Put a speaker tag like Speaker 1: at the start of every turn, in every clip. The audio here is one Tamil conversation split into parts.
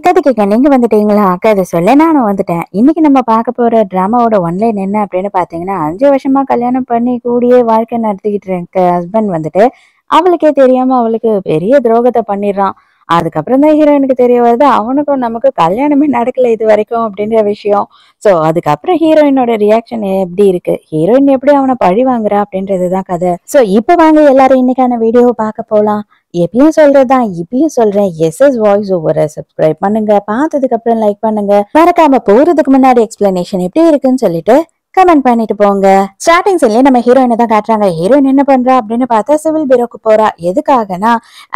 Speaker 1: கதைக்கு நீங்க வந்துட்டீங்களா? கதை சொல்ல நானும் வந்துட்டேன். இன்னைக்கு நம்ம பார்க்க போற டிராமாவோட ஒன்லைன் என்ன அப்படின்னு பாத்தீங்கன்னா, 5 வருஷமா கல்யாணம் பண்ணி கூடிய வாழ்க்கை நடத்திக்கிட்டு இருக்க ஹஸ்பண்ட் வந்துட்டு அவளுக்கே தெரியாம அவளுக்கு பெரிய துரோகத்தை பண்ணிடுறான். அதுக்கப்புறம் தான் ஹீரோயினுக்கு தெரிய வருது அவனுக்கும் நமக்கு கல்யாணமே நடக்கல இது வரைக்கும் அப்படின்ற விஷயம். சோ அதுக்கப்புறம் ஹீரோயினோட ரியாக்ஷன் எப்படி இருக்கு, ஹீரோயின் எப்படி அவனை பழி வாங்குறா அப்படின்றதுதான் கதை. சோ இப்ப வாங்க எல்லாரும் இன்னைக்கான வீடியோ பார்க்க போலாம். எப்பயும் சொல்றதுதான் இப்பயும் சொல்றேன், எஸ்எஸ் வாய்ஸ் ஓவரை சப்ஸ்கிரைப் பண்ணுங்க, பார்த்ததுக்கு அப்புறம் லைக் பண்ணுங்க, மறக்காம போறதுக்கு முன்னாடி எக்ஸ்பிளனேஷன் எப்படி இருக்குன்னு சொல்லிட்டு கமெண்ட் பண்ணிட்டு போங்க. ஸ்டார்டிங் சீன்லயே நம்ம ஹீரோயினை தான் காட்டுறாங்க. ஹீரோயின் என்ன பண்றா அப்படின்னு பார்த்தா சிவில் பீரோக்கு போறா. எதுக்காகனா,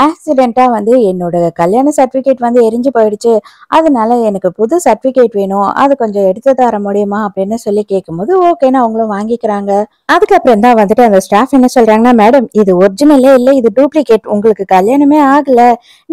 Speaker 1: ஆக்சிடென்ட்டா என்னோட கல்யாண சர்டிபிகேட் எரிஞ்சு போயிடுச்சு, அதனால எனக்கு புது சர்டிபிகேட் வேணும், அது கொஞ்சம் எடுத்து தர முடியுமா அப்படின்னு சொல்லி கேட்கும்போது ஓகேன்னு அவங்களும் வாங்கிக்கிறாங்க. அதுக்கப்புறம் தான் அந்த ஸ்டாஃப் என்ன சொல்றாங்கன்னா, மேடம் இது ஒரிஜினலே இல்ல, இது டூப்ளிகேட், உங்களுக்கு கல்யாணமே ஆகல,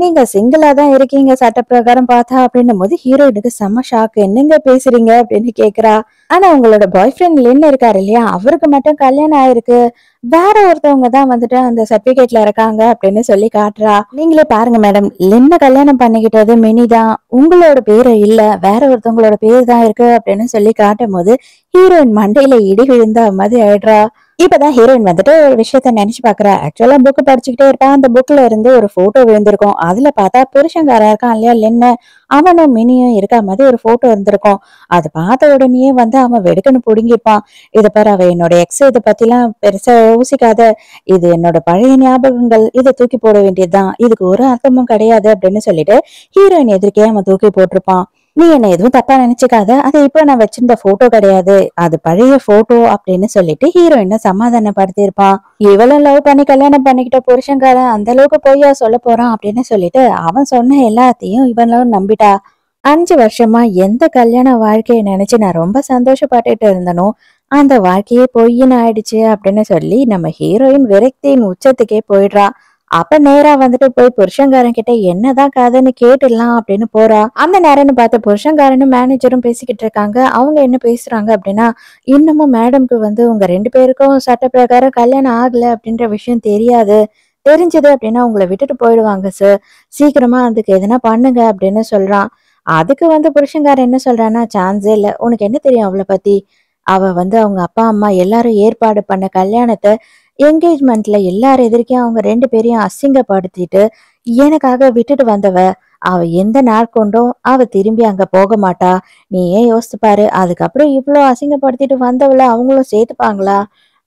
Speaker 1: நீங்க சிங்கிளா தான் இருக்கீங்க சட்ட பிரகாரம் பார்த்தா அப்படின்னும் போது ஹீரோயினுக்கு செம்ம ஷாக். என்னங்க பேசுறீங்க அப்படின்னு கேக்குறா. ஆனா உங்களோட பாய் ஃப்ரெண்ட் லின் இருக்காரு இல்லையா, அவருக்கு மட்டும் கல்யாணம் ஆயிருக்கு, வேற ஒருத்தவங்க தான் அந்த சர்டிபிகேட்ல இருக்காங்க அப்படின்னு சொல்லி காட்டுறா. நீங்களே பாருங்க மேடம், லின்ன கல்யாணம் பண்ணிக்கிட்டது மினி தான், உங்களோட பேரு இல்ல, வேற ஒருத்தவங்களோட பேரு தான் இருக்கு அப்படின்னு சொல்லி காட்டும் போது ஹீரோயின் மண்டையில இடி விழுந்த மாதிரி ஆயிடுறா. இப்பதான் ஹீரோயின் ஒரு விஷயத்த நினைச்சு பாக்குறா. ஆக்சுவலா புக் படிச்சுக்கிட்டே இருப்பா. அந்த புக்ல இருந்து ஒரு போட்டோ விழுந்திருக்கும். அதுல பார்த்தா புருஷங்காரன் இருக்கான் இல்லையா லின்னு, அவனும் மினியும் இருக்க மாதிரி ஒரு போட்டோ இருந்திருக்கும். அது பார்த்த உடனே அவன் வெடுக்குன்னு புடுங்கிப்பான். இத பாரு, அவ என்னோட எக்ஸ், இதை பத்தி எல்லாம் பெருசா யோசிக்காத, இது என்னோட பழைய ஞாபகங்கள், இதை தூக்கி போட வேண்டியதுதான், இதுக்கு ஒரு அர்த்தமும் கிடையாது அப்படின்னு சொல்லிட்டு ஹீரோயின் எதிர்க்கே அவன் தூக்கி போட்டிருப்பான். நீ என்ன எதுவும் தப்பா நினைச்சுக்காத, அது இப்போ நான் வச்சிருந்த போட்டோ கிடையாது, அது பழைய போட்டோ அப்படின்னு சொல்லிட்டு ஹீரோயினை சமாதானப்படுத்தி இருப்பான். இவளும் லவ் பண்ணி கல்யாணம் பண்ணிக்கிட்ட புருஷங்காரன் அந்த அளவுக்கு பொய்யா சொல்ல போறான் அப்படின்னு சொல்லிட்டு அவன் சொன்ன எல்லாத்தையும் இவனும் நம்பிட்டா. 5 வருஷமா எந்த கல்யாண வாழ்க்கையை நினைச்சு நான் ரொம்ப சந்தோஷப்பட்டுட்டு இருந்தனோ அந்த வாழ்க்கையே பொய்ன்னு ஆயிடுச்சு அப்படின்னு சொல்லி நம்ம ஹீரோயின் விரக்தியின் உச்சத்துக்கே போயிடுறா. அப்ப நேரா போய் புருஷங்காரன் கிட்ட என்னதான் கதைன்னு கேட்டுடலாம் அப்படின்னு போறா. அந்த நேரம்னு பார்த்த புருஷங்காரனும் மேனேஜரும் பேசிக்கிட்டு இருக்காங்க. அவங்க என்ன பேசுறாங்க அப்படின்னா, இன்னமும் மேடம்க்கு உங்க 2 பேருக்கும் சட்ட பிரகாரம் கல்யாணம் ஆகல அப்படின்ற விஷயம் தெரியாது, தெரிஞ்சது அப்படின்னா உங்களை விட்டுட்டு போயிடுவாங்க சார், சீக்கிரமா அதுக்கு எதனா பண்ணுங்க அப்படின்னு சொல்றான். அதுக்கு புருஷங்காரன் என்ன சொல்றான்னா, சான்ஸே இல்ல, உனக்கு என்ன தெரியும் அவளை பத்தி, அவ அவங்க அப்பா அம்மா எல்லாரும் ஏற்பாடு பண்ண கல்யாணத்தை என்கேஜ்மெண்ட்ல எல்லாரும் எதிர்க்கையும் அவங்க 2 பேரையும் அசிங்கப்படுத்திட்டு எனக்காக விட்டுட்டு வந்தவ, அவ எந்த நாட்கொண்டும் அவ திரும்பி அங்க போக மாட்டா, நீ ஏன் யோசித்து பாரு, அதுக்கப்புறம் இவ்வளோ அசிங்கப்படுத்திட்டு வந்தவள அவங்களும் சேர்த்துப்பாங்களா,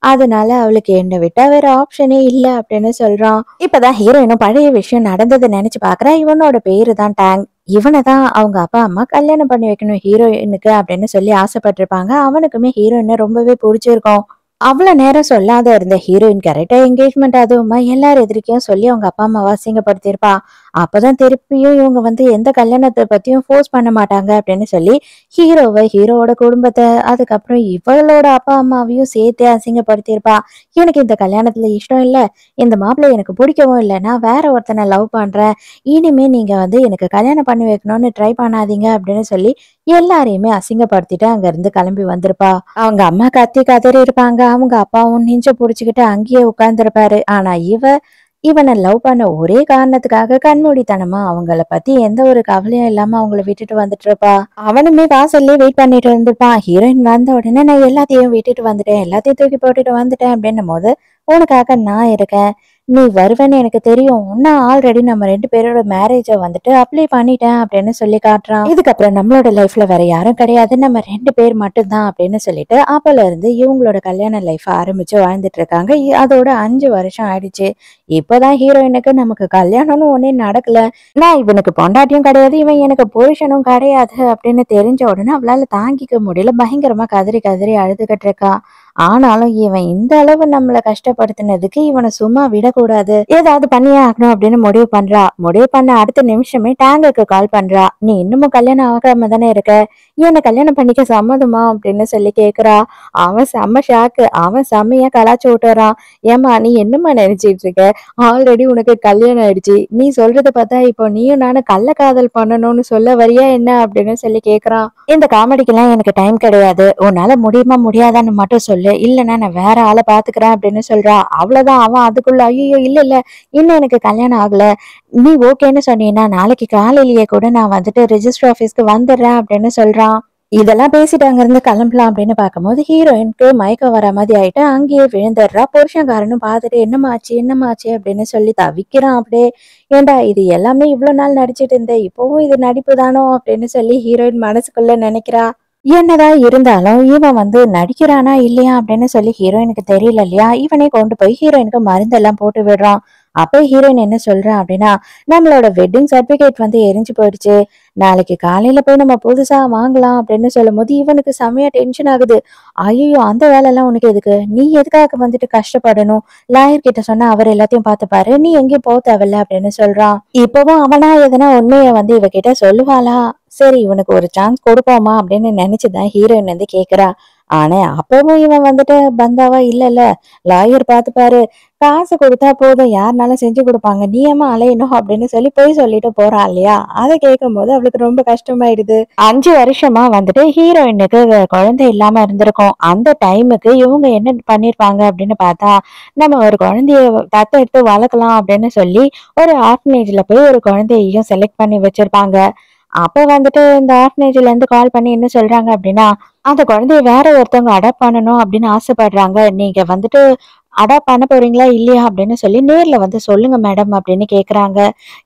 Speaker 1: அதனால அவளுக்கு என்ன விட்டா வேற ஆப்ஷனே இல்ல அப்படின்னு சொல்றான். இப்பதான் ஹீரோயினும் பழைய விஷயம் நடந்ததை நினைச்சு பாக்குறா. இவனோட பேரு தான் டேங். இவனை தான் அவங்க அப்பா அம்மா கல்யாணம் பண்ணி வைக்கணும் ஹீரோயினுக்கு அப்படின்னு சொல்லி ஆசைப்பட்டிருப்பாங்க. அவனுக்குமே ஹீரோயினை ரொம்பவே பிடிச்சிருக்கும். அவ்வளவு நேரம் சொல்லாத இருந்த ஹீரோயின் கரெக்டா என்கேஜ்மெண்ட் அதுவுமா எல்லாரும் எதிர்க்கையும் சொல்லி அவங்க அப்பா அம்மாவை அசிங்கப்படுத்திருப்பா. அப்பதான் திருப்பியும் இவங்க எந்த கல்யாணத்தை பத்தியும் ஃபோர்ஸ் பண்ண மாட்டாங்க அப்படின்னு சொல்லி ஹீரோவை, ஹீரோவோட குடும்பத்தை, அதுக்கப்புறம் இவளோட அப்பா அம்மாவையும் சேர்த்தே அசிங்கப்படுத்தியிருப்பா. எனக்கு இந்த கல்யாணத்துல இஷ்டம் இல்ல, இந்த மாப்பிள்ளை எனக்கு பிடிக்கவும் இல்லை, நான் வேற ஒருத்தனை லவ் பண்றேன், இனிமே நீங்க எனக்கு கல்யாணம் பண்ணி வைக்கணும்னு ட்ரை பண்ணாதீங்க அப்படின்னு சொல்லி எல்லாரையுமே அசிங்கப்படுத்திட்டு அங்க இருந்து கிளம்பி வந்திருப்பா. அவங்க அம்மா கத்தி கதறி இருப்பாங்க. அவங்க அப்பாவும் நெஞ்ச புடிச்சுக்கிட்டு அங்கேயே உட்கார்ந்துருப்பாரு. ஆனா இவனை லவ் பண்ண ஒரே காரணத்துக்காக கண்மூடித்தனமா அவங்கள பத்தி எந்த ஒரு கவலையும் இல்லாம அவங்கள விட்டுட்டு வந்துட்டு இருப்பா. அவனுமே வாசல்லே வெயிட் பண்ணிட்டு இருந்திருப்பான். ஹீரோயின் வந்த உடனே நான் எல்லாத்தையும் விட்டுட்டு வந்துட்டேன், எல்லாத்தையும் தூக்கி போட்டுட்டு வந்துட்டேன் அப்படின்னும் போது, உனக்காக நான் இருக்கேன், நீ வருவேன்னு எனக்கு தெரியும், நான் ஆல்ரெடி நம்ம 2 பேரோட மேரேஜ அப்ளை பண்ணிட்டேன் அப்படின்னு சொல்லி காட்டுறான். இதுக்கப்புறம் நம்மளோட லைஃப்ல வேற யாரும் கிடையாது, நம்ம 2 பேர் மட்டும்தான் அப்படின்னு சொல்லிட்டு அப்பல இருந்து இவங்களோட கல்யாண லைஃப் ஆரம்பிச்சு வாழ்ந்துட்டு இருக்காங்க. அதோட 5 வருஷம் ஆயிடுச்சு. இப்பதான் ஹீரோயினுக்கு நமக்கு கல்யாணம்னு ஒன்னே நடக்கல, நான் இவனுக்கு பொண்டாட்டியும் கிடையாது, இவன் எனக்கு புருஷனும் கிடையாது அப்படின்னு தெரிஞ்ச உடனே அவளால தாங்கிக்க முடியல, பயங்கரமா கதறி கதறி அழுதுகிட்டு இருக்கா. ஆனாலும் இவன் இந்த அளவு நம்மள கஷ்டப்படுத்தினதுக்கு இவனை சும்மா விடக்கூடாது, ஏதாவது பண்ணியே ஆகணும் அப்படின்னு முடிவு பண்றா. முடிவு பண்ண அடுத்த நிமிஷமே டேங்குக்கு கால் பண்றா. நீ இன்னமும் கல்யாணம் ஆகாம தானே இருக்க, என்ன கல்யாணம் பண்ணிக்க சம்மதமா அப்படின்னு சொல்லி கேக்குறா. அவன் செம்ம ஷாக்கு. அவன் செம்மையா கலாச்சு விட்டுறான். ஏமா நீ என்னமா நினைச்சிட்டு இருக்க, ஆல்ரெடி உனக்கு கல்யாணம் ஆயிடுச்சு, நீ சொல்றத பார்த்தா இப்போ நீயும் நானும் கள்ள காதல் பண்ணணும்னு சொல்ல வரியா என்ன அப்படின்னு சொல்லி கேக்குறான். இந்த காமெடிக்கெல்லாம் எனக்கு டைம் கிடையாது, உன்னால முடியுமா முடியாதான்னு மட்டும் சொல்லு, சொல்லு, இல்லைன்னா நான் வேற ஆளை பாத்துக்கிறேன் அப்படின்னு சொல்றா. அவ்வளவுதான் அவன் அதுக்குள்ள ஐயோ இல்ல இல்ல இன்னும் எனக்கு கல்யாணம் ஆகல, நீ ஓகேன்னு சொன்னீங்கன்னா நாளைக்கு காலையிலேயே கூட நான் வந்துட்டு ரெஜிஸ்டர் ஆபீஸ்க்கு வந்துடுறேன் அப்படின்னு சொல்றான். இதெல்லாம் பேசிட்டு அங்கிருந்து கிளம்பலாம் அப்படின்னு பார்க்கும்போது ஹீரோயினுக்கு மயக்கம் வர மாதிரி ஆயிட்டு அங்கேயே விழுந்துடுறா. புருஷன்காரனும் பார்த்துட்டு என்னமாச்சு என்னமாச்சு அப்படின்னு சொல்லி தவிக்கிறான் அப்படியே. ஏண்டா இது எல்லாமே இவ்வளவு நாள் நடிச்சிட்டு இருந்த, இப்பவும் இது நடிப்பு தானோ அப்படின்னு சொல்லி ஹீரோயின் மனசுக்குள்ள நினைக்கிறா. என்னதான் இருந்தாலும் இவன் வந்து நடிக்கிறானா இல்லையா அப்படின்னு சொல்லி ஹீரோயினுக்கு தெரியல இல்லையா. இவனே கொண்டு போய் ஹீரோயினுக்கு மருந்தெல்லாம் போட்டு விடுறான். அப்ப ஹீரோயின் என்ன சொல்றா அப்படின்னா, நம்மளோட வெட்டிங் சர்டிபிகேட் வந்து எரிஞ்சு போயிடுச்சு, நாளைக்கு காலையில போய் நம்ம புதுசா வாங்கலாம் அப்படின்னு சொல்லும் போது இவனுக்கு செமையா டென்ஷன் ஆகுது. ஐயோ அந்த வேலை எல்லாம் உனக்கு எதுக்கு, நீ எதுக்காக வந்துட்டு கஷ்டப்படணும், லாயர் கிட்ட சொன்னா அவர் எல்லாத்தையும் பார்த்துப்பாரு, நீ எங்கேயும் போக தேவையில்ல அப்படின்னு சொல்றான். இப்பவும் அவனா எதனா உண்மையை வந்து இவகிட்ட சொல்லுவாளா, சரி இவனுக்கு ஒரு சான்ஸ் கொடுப்போமா அப்படின்னு நினைச்சுதான் ஹீரோயின் வந்து கேக்குறா. ஆனா அப்பவும் இவன் வந்துட்டு பந்தாவா இல்ல லாயர் பாத்துப்பாரு, காசு கொடுத்தா போதும் யாருனாலும் செஞ்சு கொடுப்பாங்க, நீ ஏமா அலையணும் அப்படின்னு சொல்லி போய் சொல்லிட்டு போறான் இல்லையா. அதை கேட்கும் போது அவளுக்கு ரொம்ப கஷ்டமாயிடுது. 5 வருஷமா வந்துட்டு ஹீரோயினுக்கு குழந்தை இல்லாம இருந்திருக்கும். அந்த டைமுக்கு இவங்க என்ன பண்ணிருப்பாங்க அப்படின்னு பார்த்தா, நம்ம ஒரு குழந்தைய தத்தெடுத்து வளர்க்கலாம் அப்படின்னு சொல்லி ஒரு ஆர்ஃபனேஜ்ல போய் ஒரு குழந்தையையும் செலக்ட் பண்ணி வச்சிருப்பாங்க. அப்ப வந்துட்டு இந்த ஆர்ஃபனேஜ்ல இருந்து கால் பண்ணி என்ன சொல்றாங்க அப்படின்னா, அந்த குழந்தைய வேற ஒருத்தவங்க அடாப்ட் பண்ணணும் அப்படின்னு ஆசைப்படுறாங்க, நீங்க வந்துட்டு அடாப்ட் பண்ண போறீங்களா இல்லையா அப்படின்னு சொல்லி நேர்ல வந்து சொல்லுங்க மேடம் அப்படின்னு கேக்குறாங்க.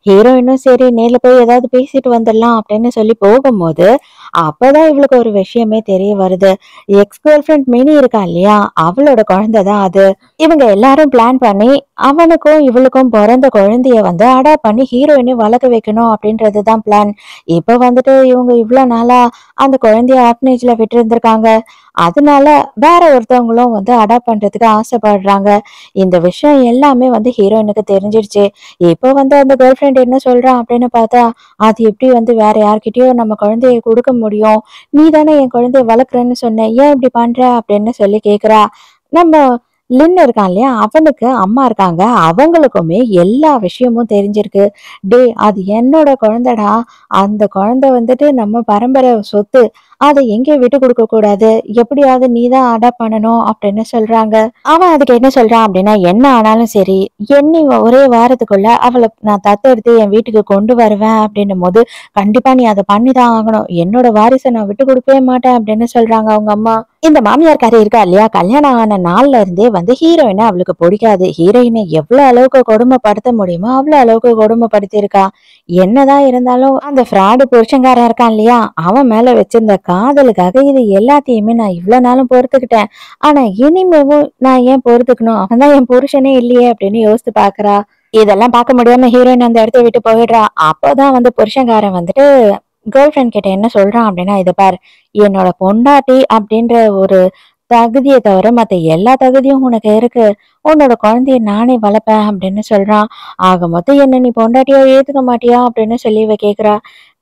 Speaker 1: ஹீரோயினும் சரி நேர்ல போய் ஏதாவது பேசிட்டு வந்துடலாம் அப்படின்னு சொல்லி போகும்போது அப்பதான் இவளுக்கு ஒரு விஷயமே தெரிய வருது. எக்ஸ் கேர்ள் ஃபிரெண்ட் மினி இருக்கா இல்லையா, அவளோட குழந்தைதான் அது. இவங்க எல்லாரும் பிளான் பண்ணி அவனுக்கும் இவளுக்கும் பிறந்த குழந்தைய வந்து அடாப்ட் பண்ணி ஹீரோயினை வளர்க்க வைக்கணும் அப்படின்றதுதான் பிளான். இப்ப வந்துட்டு இவங்க இவ்வளவு நாளா அந்த குழந்தைய ஆர்ஃபனேஜ்ல விட்டு இருந்திருக்காங்க, அதனால வேற ஒருத்தவங்களும் வந்து அடாப்ட் பண்றதுக்கு ஆசைப்படுறாங்க. இந்த விஷயம் எல்லாமே வந்து ஹீரோயினுக்கு தெரிஞ்சிருச்சு. இப்போ வந்து அந்த கேர்ள் ஃப்ரெண்ட் என்ன சொல்றான் அப்படின்னு பார்த்தா, அது எப்படி வந்து வேற யார்கிட்டயோ நம்ம குழந்தைய கொடுக்க முடியும், நீ தானே என் குழந்தைய வளர்க்குறேன்னு சொன்ன, ஏன் இப்படி பண்ற அப்படின்னு சொல்லி கேக்குறா. நம்ம லின் இருக்கான் இல்லையா, அவனுக்கு அம்மா இருக்காங்க, அவங்களுக்குமே எல்லா விஷயமும் தெரிஞ்சிருக்கு. டே அது என்னோட குழந்தைடா, அந்த குழந்தை வந்துட்டு நம்ம பரம்பரை சொத்து, அதை எங்கேயும் விட்டு கொடுக்க கூடாது, எப்படியாவது நீ தான் அடாப்ட் பண்ணணும் அப்படின்னு சொல்றாங்க. அவன் அதுக்கு என்ன சொல்றான் அப்படின்னா, என்ன ஆனாலும் சரி என்னை ஒரே வாரத்துக்குள்ள அவளை நான் தத்தெடுத்து என் வீட்டுக்கு கொண்டு வருவேன் அப்படின்னும் போது, கண்டிப்பா நீ அதை பண்ணிதான் ஆகணும், என்னோட வாரிசை நான் விட்டு கொடுக்கவே மாட்டேன் அப்படின்னு சொல்றாங்க அவங்க அம்மா. இந்த மாமியார் கரை இருக்கா இல்லையா, கல்யாணம் ஆன நாள்ல இருந்தே வந்து ஹீரோயினை அவளுக்கு பிடிக்காது. ஹீரோயினை எவ்வளவு அளவுக்கு கொடுமைப்படுத்த முடியுமோ அவ்வளவு அளவுக்கு கொடுமைப்படுத்தி இருக்கா. என்னதான் இருந்தாலும் அந்த ஃப்ராடு புருஷங்காரன் இருக்கான் இல்லையா, அவன் மேல வச்சிருந்த காதலுக்காக இது எல்லாத்தையுமே நான் இவ்வளவு நாளும் பொறுத்துக்கிட்டேன், ஆனா இனிமேவும் நான் ஏன் பொறுத்துக்கணும், அவன் தான் என் புருஷனே இல்லையே அப்படின்னு யோசித்து பாக்குறா. இதெல்லாம் பார்க்க முடியாம ஹீரோயின் அந்த இடத்த விட்டு போயிடுறா. அப்போதான் வந்து புருஷங்காரன் வந்துட்டு கேர்ள் ஃப்ரெண்ட் கிட்ட என்ன சொல்றான் அப்படின்னா, இதை பாரு, என்னோட பொண்டாட்டி அப்படின்ற ஒரு தகுதியை தவிர மத்த எல்லா தகுதியும் உனக்கு இருக்கு, உன்னோட குழந்தைய நானே வளர்ப்பேன் அப்படின்னு சொல்றான். ஆக மொத்தம் என்ன நீ பொண்டாட்டியா ஏத்துக்க மாட்டியா அப்படின்னு சொல்லி இவ கேக்குறா.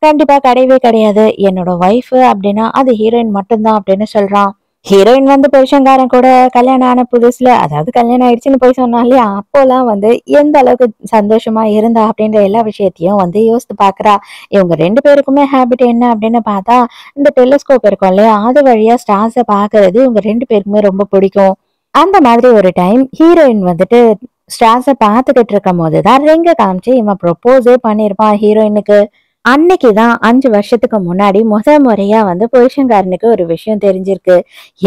Speaker 1: கண்டிப்பா கிடையவே கிடையாது, என்னோட ஒய்ஃப் அப்படின்னா அது ஹீரோயின் மட்டும்தான் அப்படின்னு சொல்றான். ஹீரோயின் வந்து புருஷன்காரன் கூட கல்யாணம் ஆன புதுசுல, அதாவது கல்யாணம் ஆயிடுச்சுன்னு போய் சொன்னா இல்லையா, அப்போலாம் வந்து எந்த அளவுக்கு சந்தோஷமா இருந்தா அப்படின்ற எல்லா விஷயத்தையும் வந்து யோசித்து பாக்குறா. இவங்க 2 பேருக்குமே ஹேபிட் என்ன அப்படின்னு பார்த்தா, இந்த டெலிஸ்கோப் இருக்கும் இல்லையா, அது வழியா ஸ்டார்ஸை பாக்குறது இவங்க 2 பேருக்குமே ரொம்ப பிடிக்கும். அந்த மாதிரி ஒரு டைம் ஹீரோயின் வந்துட்டு ஸ்டார்ஸை பார்த்துக்கிட்டு இருக்கும் போதுதான் ரிங்க காமிச்சு இவன் ப்ரொப்போஸே பண்ணிருப்பான் ஹீரோயினுக்கு. அன்னைக்குதான் 5 வருஷத்துக்கு முன்னாடி முறையா வந்து புருஷன்காரனுக்கு ஒரு விஷயம் தெரிஞ்சிருக்கு.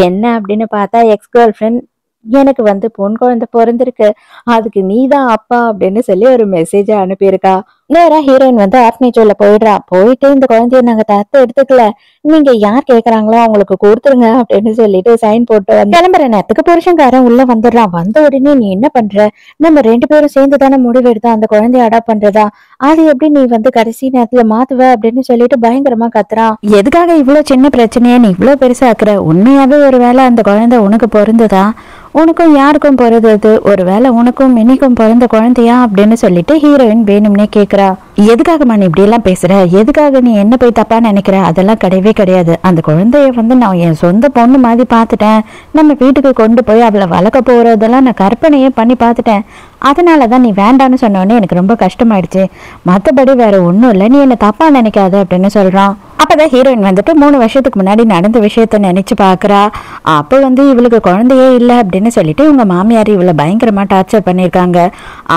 Speaker 1: என்ன அப்படின்னு பார்த்தா, எக்ஸ் கேர்ள் ஃப்ரெண்ட் எனக்கு வந்து பொன் குழந்தை பிறந்திருக்கு, அதுக்கு நீதான் அப்பா அப்படின்னு சொல்லி ஒரு மெசேஜ் அனுப்பியிருக்கா. நேரா ஹீரோயின் வந்து ஆர்ஃபனேஜ்ல போயிடுறா. போயிட்டு இந்த குழந்தைய நாங்க தத்து எடுத்துக்கல, நீங்க யார் கேக்குறாங்களோ அவங்களுக்கு கொடுத்துருங்க அப்படின்னு சொல்லிட்டு சைன் போட்டு வந்து கிளம்புற நேரத்துக்கு புருஷன்காரன் உள்ள வந்துடுறான். வந்த உடனே நீ என்ன பண்ற, நம்ம 2 பேரும் சேர்ந்து தானே முடிவு எடுத்தோம் அந்த குழந்தைய அடாப்ட் பண்றதா, அது எப்படி நீ வந்து கடைசி நேரத்துல மாத்துவ அப்படின்னு சொல்லிட்டு பயங்கரமா கத்துறான். எதுக்காக இவ்வளவு சின்ன பிரச்சனைய நீ இவ்வளவு பெருசா ஆக்குற, உண்மையாவே ஒருவேளை அந்த குழந்தை உனக்கு பொருந்ததா, உனக்கும் யாருக்கும் பிறந்தது, ஒருவேளை உனக்கும் மினிக்கும் பிறந்த குழந்தையா அப்படின்னு சொல்லிட்டு ஹீரோயின் வேணும்னே கேக்குறா. எதுக்காக நீ இப்படி எல்லாம் பேசுற, எதுக்காக நீ என்ன போய் தப்பா நினைக்கிற, அதெல்லாம் கிடையவே கிடையாது, அந்த குழந்தைய வந்து நான் என் சொந்த பொண்ணு மாதிரி பார்த்துட்டேன், நம்ம வீட்டுக்கு கொண்டு போய் அவளை வளர்க்க போறதெல்லாம் நான் கற்பனையே பண்ணி பார்த்துட்டேன், அதனாலதான் நீ வேண்டான்னு சொன்னோடனே எனக்கு ரொம்ப கஷ்டமாயிடுச்சு, மற்றபடி வேற ஒன்றும் இல்லை, நீ என்ன தப்பா நினைக்காத அப்படின்னு சொல்றான். அப்பதான் ஹீரோயின் வந்துட்டு 3 வருஷத்துக்கு முன்னாடி நடந்த விஷயத்த நினைச்சு பாக்குறா. அப்ப இவளுக்கு குழந்தையே இல்லை அப்படின்னு சொல்லிட்டு இவங்க மாமியார் இவளை பயங்கரமா டார்ச்சர் பண்ணியிருக்காங்க.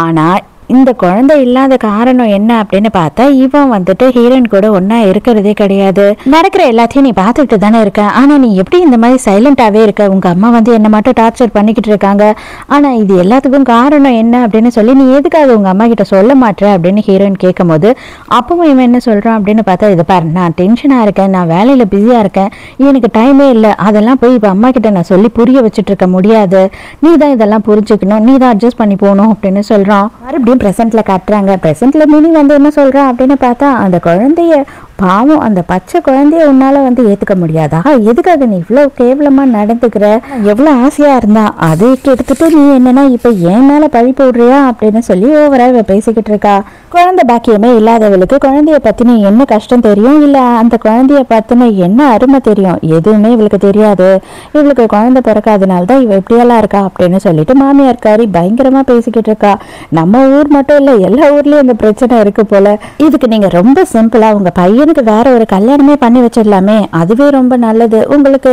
Speaker 1: ஆனா இந்த குழந்தை இல்லாத காரணம் என்ன அப்படின்னு பார்த்தா இவன் ஹீரோயின் கூட ஒன்னா இருக்கிறதே கிடையாது. நடக்கிற எல்லாத்தையும் நீ பார்த்துக்கிட்டு தானே இருக்க, ஆனா நீ எப்படி இந்த மாதிரி சைலண்டாவே இருக்க? உங்க அம்மா என்ன மட்டும் டார்ச்சர் பண்ணிக்கிட்டு இருக்காங்க, ஆனா இது எல்லாத்துக்கும் காரணம் என்ன அப்படின்னு சொல்லி நீ எதுக்காக உங்க அம்மா கிட்ட சொல்ல மாட்டேற அப்படின்னு ஹீரோயின் கேட்கும் போது அப்பவும் இவன் என்ன சொல்றான் அப்படின்னு பார்த்தா, இது பாரு நான் டென்ஷனா இருக்கேன், நான் வேலையில பிஸியா இருக்கேன், எனக்கு டைமே இல்லை, அதெல்லாம் போய் இப்ப அம்மா கிட்ட நான் சொல்லி புரிய வச்சுட்டு இருக்க முடியாது, நீ தான் இதெல்லாம் புரிஞ்சுக்கணும், நீ தான் அட்ஜஸ்ட் பண்ணி போகணும் அப்படின்னு சொல்றான். மறுபடியும் பிரசன்ட்ல காட்டுறாங்க. பிரசன்ட்ல மினி என்ன சொல்றா அப்படின்னு பார்த்தா, அந்த குழந்தைய பாவம், அந்த பச்சை குழந்தைய உன்னால ஏத்துக்க முடியாதா? எதுக்காக நீ இவ்வளவு கேவலமா நடந்துக்கிற? எவ்வளவு ஆசையா இருந்தா அதுக்கு எடுத்துட்டு நீ என்னன்னா இப்ப என் மேல பழி போடுறியா அப்படின்னு சொல்லி ஓவரா இவ பேசிக்கிட்டு இருக்கா. குழந்தை பாக்கியமே இல்லாதவளுக்கு குழந்தைய பத்தின என்ன கஷ்டம் தெரியும், இல்ல அந்த குழந்தைய பத்தின என்ன அருமை தெரியும்? எதுவுமே இவளுக்கு தெரியாது. இவளுக்கு குழந்தை பிறக்காதனால்தான் இவ இப்படியெல்லாம் இருக்கா அப்படின்னு சொல்லிட்டு மாமியார்காரி பயங்கரமா பேசிக்கிட்டு இருக்கா. நம்ம ஊர் மட்டும் இல்ல, எல்லா ஊர்லயும் இந்த பிரச்சனை இருக்கு போல. இதுக்கு நீங்க ரொம்ப சிம்பிளா உங்க பையனுக்கு வேற ஒரு கல்யாணமே பண்ணி வச்சிடலாமே, அதுவே ரொம்ப நல்லது. உங்களுக்கு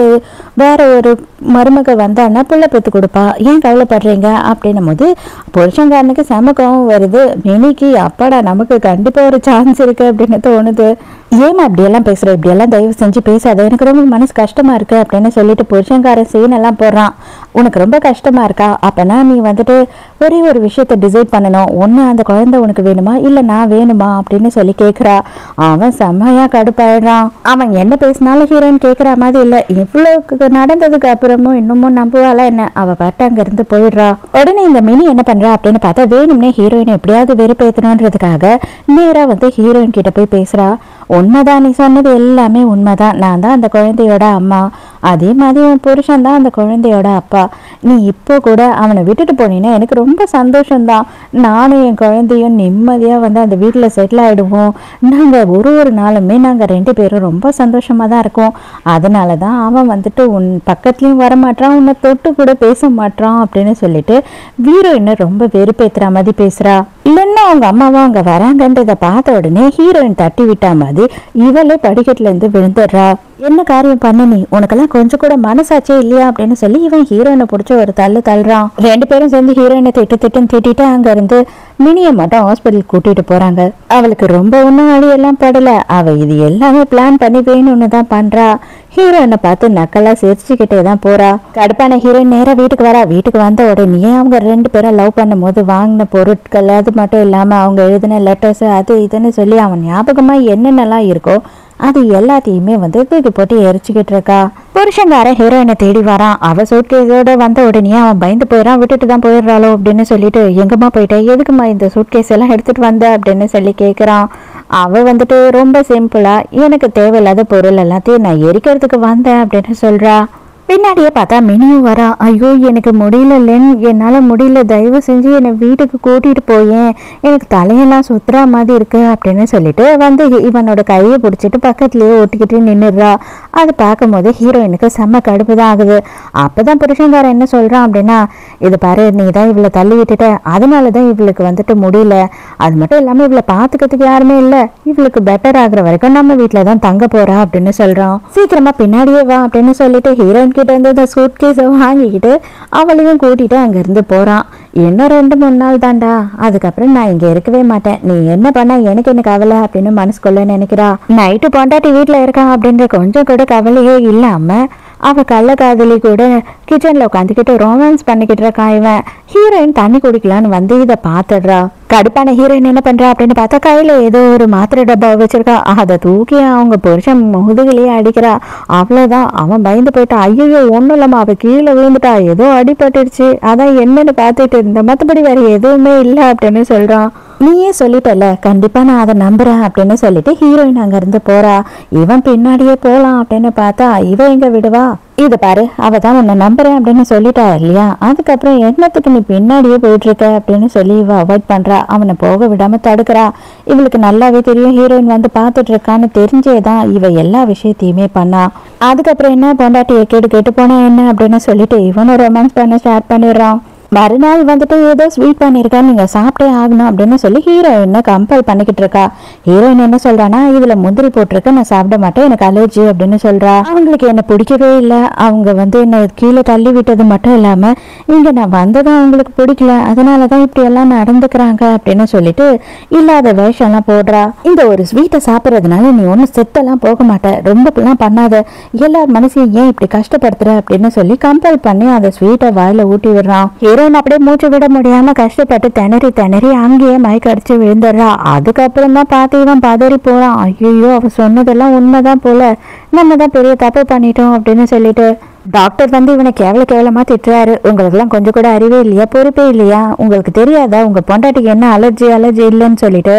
Speaker 1: வேற ஒரு மருமக வந்தான்னா புள்ள பெத்து கொடுப்பா, ஏன் கவலைப்படுறீங்க அப்படின்னும் போது புருஷங்காரனுக்கு சமக்கம் வருது. மினிக்கு அப்பாடா நமக்கு கண்டிப்பா ஒரு சான்ஸ் இருக்கு அப்படின்னு தோணுது. ஏமா இப்படியெல்லாம் பேசுற, இப்படியெல்லாம் தயவு செஞ்சு பேசாத, எனக்கு ரொம்ப மனசு கஷ்டமா இருக்கு அப்படின்னு சொல்லிட்டு புருஷங்காரன் சீன் எல்லாம் போடுறான். உனக்கு ரொம்ப கஷ்டமா இருக்கா, அப்பனா நீ ஒரே ஒரு விஷயத்த டிசைட் பண்ணணும், ஒன்னு அந்த குழந்தை உனக்கு வேணுமா இல்ல நான் வேணுமா அப்படின்னு சொல்லி கேக்குறா. அவன் செம்மையா கடுப்பாயிடுறான். அவன் என்ன பேசினாலும் ஹீரோயின் கேட்கற மாதிரி இல்ல. இவ்வளவு நடந்ததுக்கு அப்புறமும் இன்னமும் நம்புவாளா என்ன? அவ பாட்டு அங்க இருந்து போயிடுறா. உடனே இந்த மினி என்ன பண்றா அப்படின்னு பார்த்தா, வேணும்னே ஹீரோயின் எப்படியாவது வெறுப்பேற்றணுன்றதுக்காக நேரா ஹீரோயின் கிட்ட போய் பேசுறா. உண்மைதான், நீ சொன்னது எல்லாமே உண்மைதான், நான் தான் அந்த குழந்தையோட அம்மா, அதே மாதிரி உன் புருஷன் தான் அந்த குழந்தையோட அப்பா. நீ இப்போ கூட அவனை விட்டுட்டு போனீன்னா எனக்கு ரொம்ப சந்தோஷம்தான். நானும் என் குழந்தையும் நிம்மதியா அந்த வீட்டுல செட்டில் ஆயிடுவோம். நாங்க ஒரு நாளுமே நாங்க 2 பேரும் ரொம்ப சந்தோஷமா தான் இருக்கோம். அதனாலதான் அவன் உன் பக்கத்துலயும் வரமாட்டான், உன்னை தொட்டு கூட பேச மாட்டான் அப்படின்னு சொல்லிட்டு ஹீரோயினை ரொம்ப வெறுப்பேத்துற மாதிரி பேசுறா. இல்லைன்னா அவங்க அம்மாவும் அங்க வராங்கன்றத பார்த்த உடனே ஹீரோயின் தட்டி விட்டா மாதிரி இவளே படிக்கட்டுல இருந்து விழுந்துடுறா. என்ன காரியம் பண்ண நீ, உனக்கெல்லாம் கொஞ்சம் கூட மனசாச்சே இல்லையா அப்படின்னு சொல்லி இவன் ஹீரோயினை பிடிச்ச ஒரு தள்ளுறான். 2 பேரும் சேர்ந்து ஹீரோயினை திட்டிட்டு அங்க இருந்து மினியை மட்டும் ஹாஸ்பிட்டல் கூட்டிட்டு போறாங்க. அவளுக்கு ரொம்ப ஒன்னும் அடியெல்லாம் படல, அவ இது எல்லாமே பிளான் பண்ணி வேணும்னு தான் பண்றா. ஹீரோயினை பார்த்து நக்கலா சிரிச்சுக்கிட்டே தான் போறா. கடுப்பான ஹீரோயின் நேரா வீட்டுக்கு வரா. வீட்டுக்கு வந்த உடனே அவங்க 2 பேரும் லவ் பண்ணும் போது வாங்கின பொருட்கள், அது மட்டும் இல்லாம அவங்க எழுதின லெட்டர்ஸ், அது இதுன்னு சொல்லி அவன் ஞாபகமா என்னென்னலாம் இருக்கோ அது எல்லாத்தையுமே தூக்கி போட்டு எரிச்சுக்கிட்டு இருக்கா. புருஷங்கார ஹீரோயினை தேடி வரான். அவ சூட்கேஸோட வந்த உடனே அவன் பயந்து போயிடான். விட்டுட்டு தான் போயிடுறாளோ அப்படின்னு சொல்லிட்டு, எங்கம்மா போயிட்ட, எதுக்குமா இந்த சூட்கேஸ் எல்லாம் எடுத்துட்டு வந்த அப்படின்னு சொல்லி கேட்குறான். அவ ரொம்ப சிம்பிளா எனக்கு தேவையில்லாத பொருள் எல்லாத்தையும் நான் எரிக்கிறதுக்கு வந்தேன் அப்படின்னு சொல்றா. பின்னாடியே பார்த்தா மினியும் வரா. ஐயோ எனக்கு முடியல லென், என்னால் முடியல, தயவு செஞ்சு என்னை வீட்டுக்கு கூட்டிகிட்டு போயேன், எனக்கு தலையெல்லாம் சுத்துறா மாதிரி இருக்கு அப்படின்னு சொல்லிட்டு இவனோட கையை பிடிச்சிட்டு பக்கத்துலேயே ஓட்டிக்கிட்டு நின்றுடுறா. அது பார்க்கும் போது ஹீரோயினுக்கு செம்ம கடுப்பு தான் ஆகுது. அப்போதான் புருஷங்காரன் என்ன சொல்கிறான் அப்படின்னா, இது பாரு நீ தான் இவளை தள்ளி விட்டுட்ட, அதனால தான் இவளுக்கு முடியல, அது மட்டும் இல்லாமல் இவளை பார்த்துக்கிறதுக்கு யாருமே இல்லை, இவளுக்கு பெட்டர் ஆகுற வரைக்கும் நம்ம வீட்டில் தான் தங்க போறா அப்படின்னு சொல்கிறான். சீக்கிரமா பின்னாடியே வா அப்படின்னு சொல்லிட்டு ஹீரோயின் கிட்ட இருந்து அந்த சூட்கேஸை வாங்கிக்கிட்டு அவளையும் கூட்டிட்டு அங்கிருந்து போறான். இன்னும் 2-3 நாள் தாண்டா, அதுக்கப்புறம் நான் இங்க இருக்கவே மாட்டேன், நீ என்ன பண்ண எனக்கு என்ன கவலை அப்படின்னு மனசுக்குள்ள நினைக்கிறா. நைட்டு பொண்டாட்டி வீட்டுல இருக்கான் அப்படின்ற கொஞ்சம் கூட கவலையே இல்லாம அவ கள்ளக்காதலி கூட கிச்சன்ல உட்காந்துக்கிட்டு ரொமான்ஸ் பண்ணிக்கிட்டு இருக்கான். இவன் ஹீரோயின் தண்ணி குடிக்கலான்னு இதை பாத்துடுறா. கடுப்பான ஹீரோயின் என்ன பண்றா அப்படின்னு பார்த்தா, கையில ஏதோ ஒரு மாத்திரை டப்பா வச்சிருக்கா. அதை தூக்கி அவங்க புருஷன் முதுகிலேயே அடிக்கிறா. அவ்வளவுதான், அவன் பயந்து போயிட்டா. ஐயோ ஒண்ணும் இல்லாம அவ கீழே விழுந்துட்டா, ஏதோ அடிபட்டுடுச்சு, அதான் என்னன்னு பார்த்துட்டு இருந்த, மற்றபடி வேற எதுவுமே இல்லை அப்படின்னு சொல்றான். நீயே சொல்லிட்டல, கண்டிப்பா நான் அதை நம்புறேன் அப்படின்னு சொல்லிட்டு ஹீரோயின் அங்க இருந்து போறா. இவன் பின்னாடியே போலாம் அப்படின்னு பார்த்தா இவன் எங்க விடுவா. இது பாரு, அவ தான் உன்னை நம்புறேன் அப்படின்னு சொல்லிட்டா இல்லையா, அதுக்கப்புறம் என்னத்துக்கு நீ பின்னாடியே போயிட்டு இருக்க அப்படின்னு சொல்லி இவ அவாய்ட் பண்றா. அவனை போக விடாம தடுக்கிறா. இவளுக்கு நல்லாவே தெரியும் ஹீரோயின் பார்த்துட்டு இருக்கான்னு தெரிஞ்சேதான் இவ எல்லா விஷயத்தையுமே பண்ணா. அதுக்கப்புறம் என்ன, பொண்டாட்டியை கேட்டு போனா என்ன அப்படின்னு சொல்லிட்டு இவனும் ரொமான்ஸ் பண்ண ஸ்டார்ட் பண்ணிடுறான். மறுநாள் வந்துட்டு ஏதோ ஸ்வீட் பண்ணியிருக்கா, நீங்க சாப்பிட்டே ஆகணும் அப்படின்னு சொல்லி ஹீரோயினை கம்பல் பண்ணிக்கிட்டு இருக்கா. ஹீரோயின் என்ன சொல்றானா, இதுல முந்திரி போட்டிருக்க, நான் சாப்பிட மாட்டேன், எனக்கு அலர்ஜி அப்படின்னு சொல்றா. அவங்களுக்கு என்ன பிடிக்கவே இல்லை. அவங்க வந்து என்ன கீழே தள்ளி விட்டது மட்டும் இல்லாம இங்க நான் வந்ததும் அவங்களுக்கு பிடிக்கல, அதனாலதான் இப்படி எல்லாம் நடந்துக்கிறாங்க அப்படின்னு சொல்லிட்டு இல்லாத வேஷம்லாம் போடுறா. இந்த ஒரு ஸ்வீட்டை சாப்பிட்றதுனால நீ ஒன்னும் செத்தெல்லாம் போக மாட்ட, ரொம்பலாம் பண்ணாத, எல்லார் மனசையும் ஏன் இப்படி கஷ்டப்படுத்துற அப்படின்னு சொல்லி கம்பல் பண்ணி அந்த ஸ்வீட்டை வாயில ஊட்டி விடுறான். ஹீரோயின் அப்படியே மூச்சு விட முடியாம கஷ்டப்பட்டு திணறி திணறி அங்கேயே மயக்க அடிச்சு விழுந்துடுறா. அதுக்கப்புறம் தான் பார்த்து இவன் பதறி போறான். ஐயோ, அவ சொன்னதெல்லாம் உண்மைதான் போல, நம்ம தான் பெரிய தப்பு பண்ணிட்டோம் அப்படின்னு சொல்லிட்டு டாக்டர் வந்து இவனை கேவலமா திட்டுறாரு. உங்களுக்குலாம் கொஞ்சம் கூட அறிவே இல்லையா, பொறுப்பே இல்லையா, உங்களுக்கு தெரியாதா உங்க பொண்டாட்டிக்கு என்ன அலர்ஜி இல்லைன்னு சொல்லிட்டு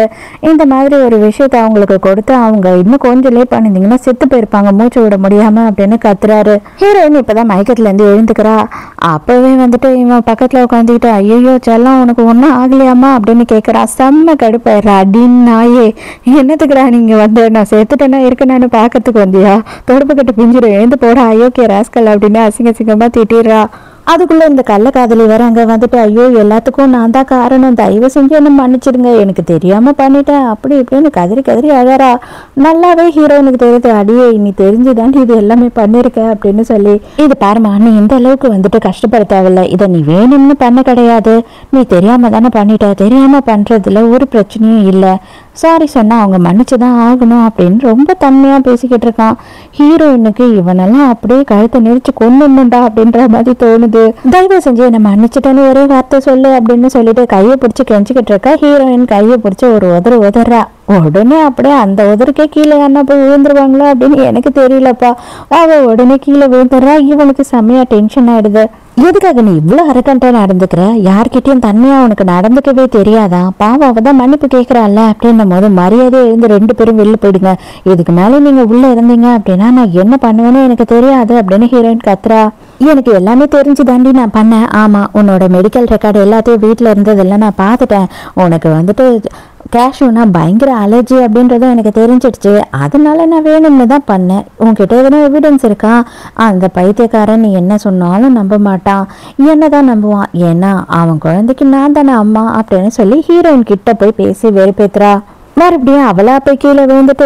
Speaker 1: இந்த மாதிரி ஒரு விஷயத்த அவங்களுக்கு கொடுத்து அவங்க இன்னும் கொஞ்சம் லேட் பண்ணிருந்தீங்கன்னா செத்து போயிருப்பாங்க மூச்சு விட முடியாம அப்படின்னு கத்துறாரு. ஹீரோயின் இப்பதான் மயக்கத்துல இருந்து எழுந்துக்கிறா. அப்பவே வந்துட்டு இவன் பக்கத்துல உட்காந்துக்கிட்டு ஐயோ செல்லம் உனக்கு ஒன்னும் ஆகலையாமா அப்படின்னு கேட்கறா. செம்ம கடுப்பாயிரா. அடின்னாயே என்னத்துக்குறா நீங்க வந்து நான் செத்துட்டேன்னா இருக்கேன்னு பாக்கிறதுக்கு வந்தியா, தொடப்பு கட்டு பிஞ்சிடும், எழுந்து போட அயோக்கிய ராஸ்கல் அப்படின்னு அசிங்கமா திட்டிடுறா. அதுக்குள்ள இந்த கள்ளக்காதலி வேற அங்க வந்துட்டு ஐயோ எல்லாத்துக்கும் நான் தான் காரணம், தயவு செஞ்சு என்ன மன்னிச்சிடுங்க, எனக்கு தெரியாம பண்ணிட்டேன் அப்படி இப்படின்னு கதறி அழறா. நல்லாவே ஹீரோயினுக்கு தெரியுது, அடியே நீ தெரிஞ்சுதாண்டி இது எல்லாமே பண்ணிருக்க அப்படின்னு சொல்லி. இது பாருமா, நீ இந்த அளவுக்கு வந்துட்டு கஷ்டப்பட தேவையில்ல, இதை நீ வேணும்னு பண்ண கிடையாது, நீ தெரியாம தானே பண்ணிட்ட, தெரியாம பண்றதுல ஒரு பிரச்சனையும் இல்லை, சாரி சொன்னா அவங்க மன்னிச்சுதான் ஆகணும் அப்படின்னு ரொம்ப தன்மையா பேசிக்கிட்டு இருக்கான். ஹீரோயினுக்கு இவனெல்லாம் அப்படியே கழுத்தை நெரிச்சு கொன்னுடா அப்படின்ற மாதிரி தோணுது. தயவு செஞ்சு என்ன மன்னிச்சுட்டேன்னு ஒரே வார்த்தை சொல்லு அப்படின்னு சொல்லிட்டு கையை பிடிச்சி கெஞ்சிக்கிட்டு இருக்கா. ஹீரோயின் கையை பிடிச்சி ஒரு உதறா. உடனே அப்படியே அந்த உதருக்கே கீழே என்ன போய் விழுந்துருவாங்களோ அப்படின்னு எனக்கு தெரியலப்பா. அவ உடனே கீழே விழுந்துடுறா. இவனுக்கு செம்மையா டென்ஷன் ஆயிடுது. எதுக்காக நீ இவ்வளவு அரக்கண்டா நடந்துக்கிற, யார்கிட்டயும் தன்மையா உனக்கு நடந்துக்கவே தெரியாதா, பாவம் அவதான் மன்னிப்பு கேட்கறாள்ல அப்படின்னும் போது மரியாதையை இருந்து 2 பேரும் வெளில போயிடுங்க, இதுக்கு மேல நீங்க உள்ள இருந்தீங்க அப்படின்னா நான் என்ன பண்ணுவேன்னு எனக்கு தெரியாது அப்படின்னு ஹீரோயின் கத்துறா. எனக்கு எல்லாமே தெரிஞ்சு தாண்டி நான் பண்ணேன். ஆமா, உன்னோட மெடிக்கல் ரெக்கார்டு எல்லாத்தையும் வீட்டுல இருந்ததெல்லாம் நான் பார்த்துட்டேன். உனக்கு வந்துட்டு கேஷ்யூனா பயங்கர அலர்ஜி அப்படின்றதும் எனக்கு தெரிஞ்சிடுச்சு, அதனால நான் வேணும்னு தான் பண்ணேன். உன்கிட்ட எதுனா எவிடன்ஸ் இருக்கா? அந்த பைத்தியக்காரன் நீ என்ன சொன்னாலும் நம்ப மாட்டான், என்னதான் நம்புவான், ஏன்னா அவன் குழந்தைக்கு நான் தானே அம்மா அப்படின்னு சொல்லி ஹீரோயின் கிட்ட போய் பேசி வெறுப்பேத்துறா. மறுபடியும் அவளா போய் கீழே விழுந்துட்டு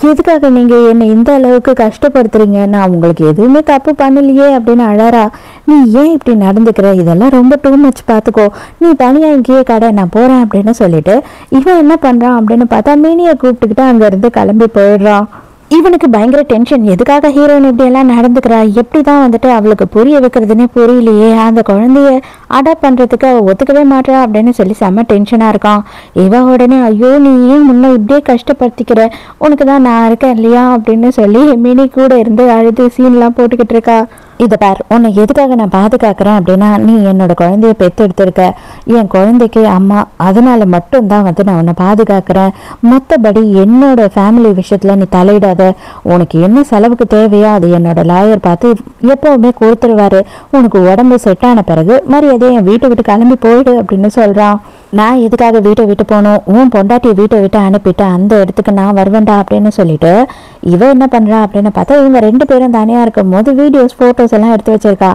Speaker 1: எதுக்காக நீங்க என்னை இந்த அளவுக்கு கஷ்டப்படுத்துறீங்க, நான் உங்களுக்கு எதுவுமே தப்பு பண்ணலையே அப்படின்னு அழறா. நீ ஏன் இப்படி நடந்துக்கிற, இதெல்லாம் ரொம்ப டூ மச் பார்த்துக்கோ, நீ தனியா இங்கேயே கடை, நான் போறேன் அப்படின்னு சொல்லிட்டு இவன் என்ன பண்றான் அப்படின்னு பார்த்தா மினியை கூப்பிட்டுக்கிட்டு அங்க இருந்து கிளம்பி போயிடுறான். இவனுக்கு பயங்கர டென்ஷன், எதுக்காக ஹீரோயின் இப்படி எல்லாம் நடந்துக்கிறா, எப்படிதான் வந்துட்டு அவளுக்கு புரிய வைக்கிறதுனே புரியலையே, அந்த குழந்தைய அடாப்ட் பண்றதுக்கு அவ ஒத்துக்கவே மாட்டா அப்படின்னு சொல்லி செம்ம டென்ஷனா இருக்கான். இவ உடனே ஐயோ நீ ஏன் முன்ன இப்படியே கஷ்டப்படுத்திக்கிற, உனக்கு தான் நான் இருக்கேன் இல்லையா அப்படின்னு சொல்லி மினி கூட இருந்து அழுது சீன்லாம் போட்டுக்கிட்டு இருக்கா. இதை பார், உன்னை எதுக்காக நான் பாதுகாக்கிறேன் அப்படின்னா நீ என்னோட குழந்தைய பெற்றெடுத்திருக்க, என் குழந்தைக்கு அம்மா, அதனால மட்டும்தான் வந்து நான் உன்னை பாதுகாக்கிறேன், மற்றபடி என்னோட ஃபேமிலி விஷயத்துல நீ தலையிடாத, உனக்கு என்ன செலவுக்கு தேவையோ அது என்னோட லாயர் பார்த்து எப்பவுமே கொடுத்துருவாரு, உனக்கு உடம்பு செட் ஆன பிறகு மரியாதையை என் வீட்டை விட்டு கிளம்பி போயிடு அப்படின்னு சொல்றான். நான் எதுக்காக வீட்டை விட்டு போகணும், உன் பொண்டாட்டியை வீட்டை விட்டு அனுப்பிட்டு அந்த இடத்துக்கு நான் வருவேண்டா அப்படின்னு சொல்லிட்டு இவ என்ன பண்றா அப்படின்னு பார்த்தா இவங்க 2 பேரும் தனியா இருக்கும் போது வீடியோஸ் போட்டோஸ் எல்லாம் எடுத்து வச்சிருக்கா.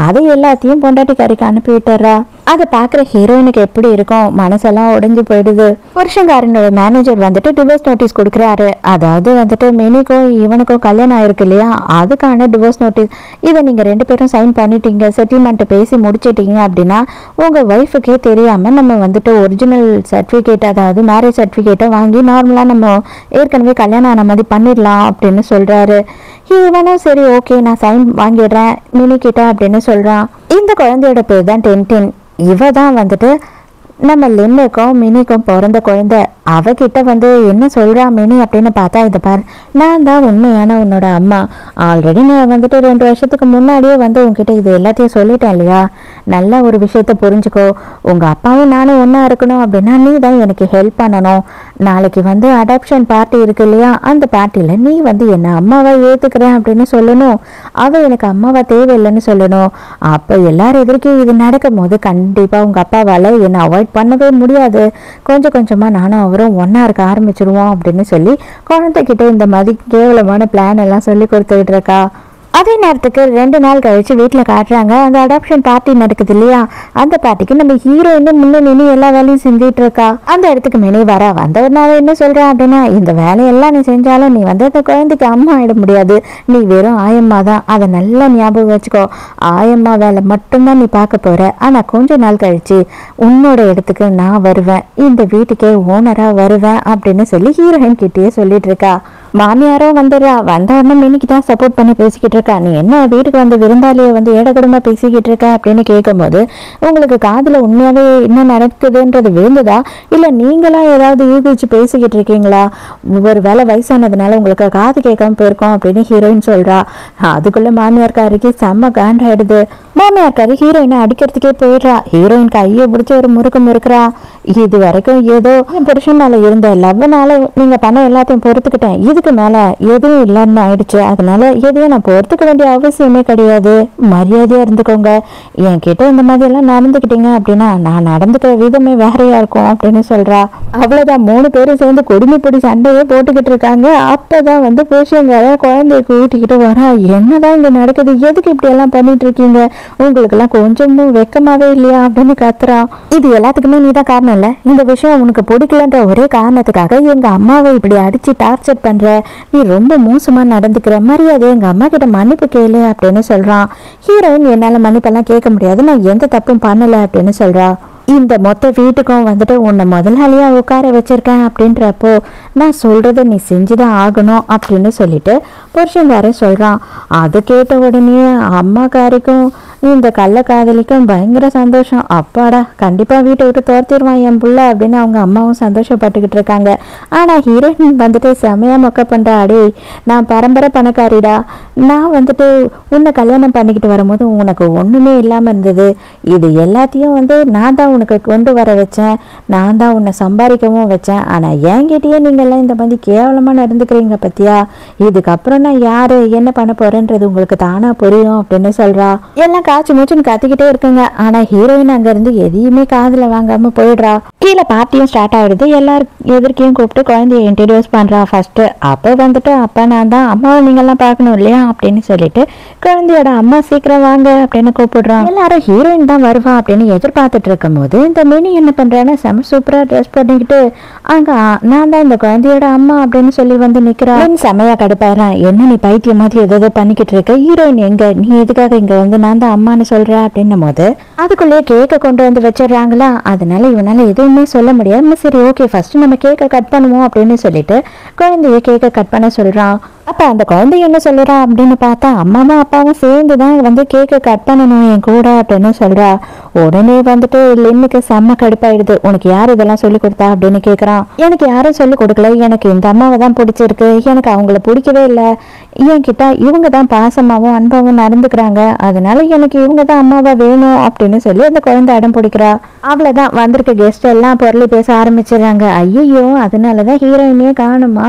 Speaker 1: அதை எல்லாத்தையும் பொண்டாட்டி கறிக்கு அனுப்பி விட்டுறா. அதை பாக்குற ஹீரோயினுக்கு எப்படி இருக்கும், மனசெல்லாம் உடைஞ்சு போயிடுது. புருஷங்காரனோட மேனேஜர் வந்துட்டு டிவோர்ஸ் நோட்டீஸ் கொடுக்குறாரு. அதாவது வந்துட்டு மினிக்கும் இவனுக்கும் கல்யாணம் ஆயிருக்கு இல்லையா, அதுக்கான டிவோர்ஸ் நோட்டீஸ். இதை நீங்க 2 பேரும் சைன் பண்ணிட்டீங்க, செட்டில்மெண்ட் பேசி முடிச்சிட்டீங்க அப்படின்னா உங்க ஒய்ஃபுக்கே தெரியாம நம்ம வந்துட்டு ஒரிஜினல் சர்டிபிகேட், அதாவது மேரேஜ் சர்டிபிகேட்டை வாங்கி நார்மலா நம்ம ஏற்கனவே கல்யாணம் ஆன மாதிரி பண்ணிடலாம் அப்படின்னு சொல்றாரு. இவனும் சரி ஓகே நான் சைன் வாங்கிடுறேன் மினி கிட்ட அப்படின்னு சொல்றான். இந்த குழந்தையோட பேர் தான் டென்டின். இவ தான் வந்துட்டு நம்ம லின்னுக்கும் மினிக்கும் பிறந்த குழந்தை. அவகிட்ட வந்து என்ன சொல்றா மினி அப்படின்னு பார்த்தா, இதை பாரு, நான் தான் உண்மையான உன்னோட அம்மா, ஆல்ரெடி நான் வந்துட்டு 2 வருஷத்துக்கு முன்னாடியே வந்து உங்ககிட்ட இது எல்லாத்தையும் சொல்லிட்டேன் இல்லையா, நல்ல ஒரு விஷயத்த புரிஞ்சுக்கோ, உங்க அப்பாவும் நானும் ஒன்னா இருக்கணும் அப்படின்னா நீ தான் எனக்கு ஹெல்ப் பண்ணணும். நாளைக்கு வந்து அடாப்ஷன் பார்ட்டி இருக்கு இல்லையா, அந்த பார்ட்டியில நீ வந்து என்ன அம்மாவை ஏத்துக்கிறேன் அப்படின்னு சொல்லணும், அவ எனக்கு அம்மாவா தேவையில்லைன்னு சொல்லணும். அப்ப எல்லாரும் எதிர்க்கும் இது நடக்கும் போது கண்டிப்பா உங்க அப்பாவால என்னை அவாய்ட் பண்ணவே முடியாது, கொஞ்சம் கொஞ்சமா நானும் அவரும் ஒன்னா இருக்க ஆரம்பிச்சிருவோம் அப்படின்னு சொல்லி குழந்தைகிட்ட இந்த மாதிரி கேவலமான பிளான் எல்லாம் சொல்லி கொடுத்துக்கிட்டு இருக்கா. அது அதே நேரத்துக்கு 2 நாள் கழிச்சு வீட்டுல காட்டுறாங்க, அந்த அடாப்ஷன் பார்ட்டி நடக்குது இல்லையா, அந்த பார்ட்டிக்கு நம்ம ஹீரோயின் முன்ன நின்று எல்லா வேலையும் செஞ்சுட்டு இருக்கா. அந்த இடத்துக்கு மினி வந்தவனால என்ன சொல்றேன் அப்படின்னா, இந்த வேலையெல்லாம் நீ செஞ்சாலும் நீ வந்து அந்த குழந்தைக்கு அம்மா ஆயிட முடியாது, நீ வெறும் ஆயம்மா தான், அதை நல்லா ஞாபகம் வச்சுக்கோ. ஆயம்மா வேலை மட்டும்தான் நீ பார்க்க போற, ஆனா கொஞ்ச நாள் கழிச்சு உன்னோட இடத்துக்கு நான் வருவேன், இந்த வீட்டுக்கே ஓனரா வருவேன் அப்படின்னு சொல்லி ஹீரோயின் கிட்டேயே சொல்லிட்டு இருக்கா. மாமியாரும் வந்துடுறா. வந்த உடனே மினிக்கு தான் சப்போர்ட் பண்ணி பேசிக்கிட்டு இருக்கா. நீ என்ன வீட்டுக்கு வந்து விருந்தாளியை வந்து ஏடகுடமா பேசிக்கிட்டு இருக்க அப்படின்னு கேட்கும்போது, உங்களுக்கு காதுல உண்மையாவே என்ன நடக்குதுன்றது விழுந்ததா, இல்ல நீங்களா ஏதாவது யூகிச்சு பேசிக்கிட்டு இருக்கீங்களா, ஒரு வேலை வயசானதுனால உங்களுக்கு காது கேட்காம போயிருக்கோம் அப்படின்னு ஹீரோயின் சொல்றா. அதுக்குள்ள மாமியார்காரிக்கு செம்ம காண்டாயிடுது. மாமியார்காரி ஹீரோயினை அடிக்கிறதுக்கே போயிடுறா. ஹீரோயின் கையை பிடிச்சி ஒரு முறுக்குறா. இது வரைக்கும் ஏதோ என் புருஷன் மேல இருந்த லவ்னால நீங்க பண்ண எல்லாத்தையும் பொறுத்துக்கிட்டேன், இதுக்கு மேல எதுவும் இல்லைன்னு ஆயிடுச்சு, அதனால எதையும் நான் பொறுத்துக்க வேண்டிய அவசியமே கிடையாது, மரியாதையா இருந்துக்கோங்க, என்கிட்ட இந்த மாதிரி எல்லாம் நடந்துக்கிட்டீங்க அப்படின்னா நான் நடந்துக்கிற விதமே வேறையா இருக்கும் அப்படின்னு சொல்றா. அவ்வளவுதான், 3 பேரும் சேர்ந்து கொடுமைப்பொடி சண்டையே போட்டுக்கிட்டு இருக்காங்க. அப்பதான் வந்து புருஷங்கார குழந்தைய கூட்டிக்கிட்டு வரா. என்னதான் இங்க நடக்குது, எதுக்கு இப்படி எல்லாம் பண்ணிட்டு இருக்கீங்க, உங்களுக்கு எல்லாம் கொஞ்சமும் வெக்கமாவே இல்லையா அப்படின்னு கத்துறா. இது எல்லாத்துக்குமே நீதான் காரணம் இல்ல, இந்த விஷயம் உனக்கு பிடிக்கலன்ற ஒரே காரணத்துக்காக எங்க அம்மாவை இப்படி அடிச்சு டார்ச்சர் பண்ற, நீ ரொம்ப மோசமா நடந்துக்கிற, மரியாதை எங்க அம்மா கிட்ட மன்னிப்பு கேளு அப்படின்னு சொல்றான். ஹீரோயின் என்னால மன்னிப்பெல்லாம் கேட்க முடியாது, நான் எந்த தப்பும் பண்ணல அப்படின்னு சொல்றா. இந்த மொத்த வீட்டுக்கும் வந்துட்டு உன்னை முதலாளியா உட்கார வச்சிருக்கேன் அப்படின்றப்போ நான் சொல்றதை நீ செஞ்சுதான் ஆகணும் அப்படின்னு சொல்லிட்டு புருஷன்காரன் சொல்றான். அது கேட்ட உடனே அம்மாக்காரிக்கும் இந்த கள்ளக்காதலிக்கும் பயங்கர சந்தோஷம். அப்பாடா, கண்டிப்பா வீட்டை விட்டு துரத்திடுவான் என் புள்ள அப்படின்னு அவங்க அம்மாவும் சந்தோஷப்பட்டுக்கிட்டு இருக்காங்க. ஆனா ஹீரோயின் வந்துட்டு செமையா மொக்க பண்றா. அடே, நான் பரம்பரை பணக்காரிடா, நான் வந்துட்டு உன்னை கல்யாணம் பண்ணிக்கிட்டு வரும்போது உனக்கு ஒண்ணுமே இல்லாம இருந்தது, இது எல்லாத்தையும் வந்து நான் தான் உனக்கு கொண்டு வர வச்சேன், நான் தான் உன்னை சம்பாதிக்கவும் வச்சேன், ஆனா என்கிட்டயே நீங்க எல்லாம் இந்த மாதிரி கேவலமா நடந்துக்கிறீங்க பத்தியா, இதுக்கப்புறம் நான் யாரு என்ன பண்ண போறேன்றது உங்களுக்கு தானா புரியும் அப்படின்னு சொல்றா. எல்லாம் காய்ச்சி மூச்சுன்னு கத்திக்கிட்டே இருக்குங்க. ஆனா ஹீரோயின் அங்க இருந்து எதையுமே காதுல வாங்காம போயிடுறா. கீழே பார்ட்டியும் ஸ்டார்ட் ஆயிடுது. எல்லாரும் எதிர்க்கையும் கூப்பிட்டு குழந்தைய இன்ட்ரடியூஸ் பண்றா. ஃபர்ஸ்ட் அப்ப வந்துட்டு, அப்பா நான் தான், அம்மாவை நீங்க எல்லாம் பார்க்கணும் இல்லையா அப்படின்னு சொல்லிட்டு குழந்தையோட அம்மா சீக்கிரம் வாங்க அப்படின்னு கூப்பிடுறான். எல்லாரும் ஹீரோயின் தான் வருவா அப்படின்னு எதிர்பார்த்துட்டு இருக்கும் போது இந்த மினி என்ன பண்றான்னா, செம சூப்பரா ட்ரெஸ் பண்ணிக்கிட்டு அங்க நான் தான் இந்த குழந்தையோட அம்மா அப்படின்னு சொல்லி வந்து நிக்கிறான். செமையா கடுப்பாயிரான். என்ன நீ பைத்தியம் மாதிரி ஏதோ பண்ணிக்கிட்டு இருக்க, ஹீரோயின் எங்க, நீ எதுக்காக இங்க வந்து நான் தான் அம்மான்னு சொல்ற அப்படின்னும் போது அதுக்குள்ளே கேக்க கொண்டு வந்து வச்சிடறாங்களா. அதனால இவனால எதுவுமே சொல்ல முடியாது. சரி ஓகே, ஃபர்ஸ்ட் நம்ம கேக்க கட் பண்ணுவோம் அப்படின்னு சொல்லிட்டு குழந்தைய கேக்க கட் பண்ண சொல்றான். அப்ப அந்த குழந்தை என்ன சொல்றா அப்படின்னு பார்த்தா, அம்மாவும் அப்பாவும் சேர்ந்துதான் வந்து கேக்க கட் பண்ணணும் என் கூட அப்படின்னு சொல்றா. உடனே வந்துட்டு லின்னுக்கு செம்ம கடுப்பாயிடுது. உனக்கு யார் இதெல்லாம் சொல்லி கொடுத்தா அப்படின்னு கேக்குறான். எனக்கு யாரும் சொல்லி கொடுக்கல, எனக்கு இந்த அம்மாவை தான் பிடிச்சிருக்கு, எனக்கு அவங்கள பிடிக்கவே இல்லை, என்கிட்ட இவங்க தான் பாசமாவும் அன்பாவும் நடந்துக்கிறாங்க, அதனால எனக்கு இவங்க தான் அம்மாவா வேணும் அப்படின்னு சொல்லி அந்த குழந்தை அடம் பிடிக்கிறா. அவ்வளவுதான், வந்திருக்க கெஸ்ட் எல்லாம் பொருளை பேச ஆரம்பிச்சிடுறாங்க. ஐயோ, அதனாலதான் ஹீரோயினே காணுமா,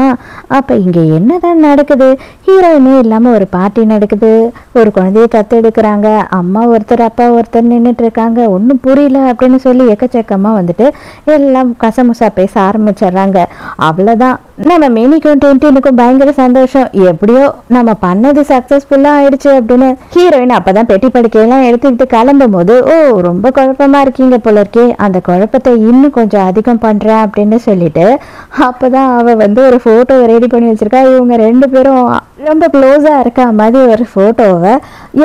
Speaker 1: அப்ப இங்க என்னதான் நடக்குது, ஹீரோயினே இல்லாம ஒரு பார்ட்டி நடக்குது, ஒரு குழந்தைய தத்து எடுக்கிறாங்க, அம்மா ஒருத்தர் அப்பா ஒருத்தர் நின்றுட்டு இருக்காங்க, ஒன்னும் புரியல அப்படின்னு சொல்லி எக்கச்சக்கமா வந்துட்டு எல்லாம் கசமுசா பேச ஆரம்பிச்சிடுறாங்க. அவ்வளவுதான், நம்ம மினிக்கும் டென்டினுக்கும் பயங்கர சந்தோஷம், எப்படியோ நம்ம பண்ணது சக்சஸ்ஃபுல்லா ஆயிடுச்சு அப்படின்னு. ஹீரோயின் அப்பதான் பெட்டி படுக்கையெல்லாம் எடுத்துக்கிட்டு கிளம்பும் போது, ஓ ரொம்ப குழப்பமா இருக்கீங்க போல இருக்கே, அந்த குழப்பத்தை இன்னும் கொஞ்சம் அதிகம் பண்றேன் அப்படின்னு சொல்லிட்டு அப்பதான் அவ வந்து ஒரு போட்டோ ரெடி பண்ணி வச்சிருக்கா. இவங்க 2 பேரும் ரொம்ப க்ளோஸா இருக்க மாதிரி ஒரு போட்டோவை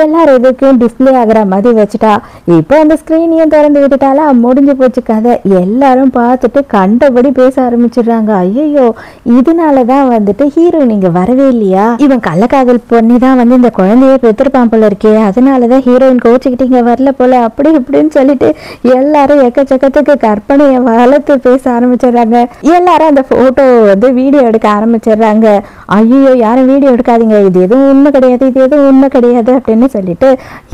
Speaker 1: எல்லாரும் எதுக்கும் டிஸ்பிளே ஆகுற மாதிரி வச்சுட்டா. இப்போ அந்த ஸ்கிரீனையும் திறந்து விட்டுட்டாலா, முடிஞ்சு போச்சு கதை. எல்லாரும் பார்த்துட்டு கண்டபடி பேச ஆரம்பிச்சிடுறாங்க. ஐயோ, இதனாலதான் வந்துட்டு ஹீரோயின் இங்க வரவே இல்லையா, இவன் கள்ளக்காதல் பொண்ணி தான் வந்து இந்த குழந்தைய பெற்றிருப்பான் போல இருக்கே, அதனாலதான் ஹீரோயின் கோச்சுக்கிட்டு இங்க வரல போல அப்படி இப்படின்னு சொல்லிட்டு எல்லாரும் எக்கச்சக்கத்துக்கு கற்பனையை வளர்த்து பேச ஆரம்பிச்சிடுறாங்க. எல்லாரும் அந்த போட்டோ வந்து வீடியோ எடுக்க ஆரம்பிச்சிடுறாங்க. ஐயோ, யாரும் வீடியோ எடுக்காதீங்க, இது எதுவும் உண்மை கிடையாது, இது எதுவும் உண்மை கிடையாது அப்படின்னு அப்படின்னு சொல்லிட்டு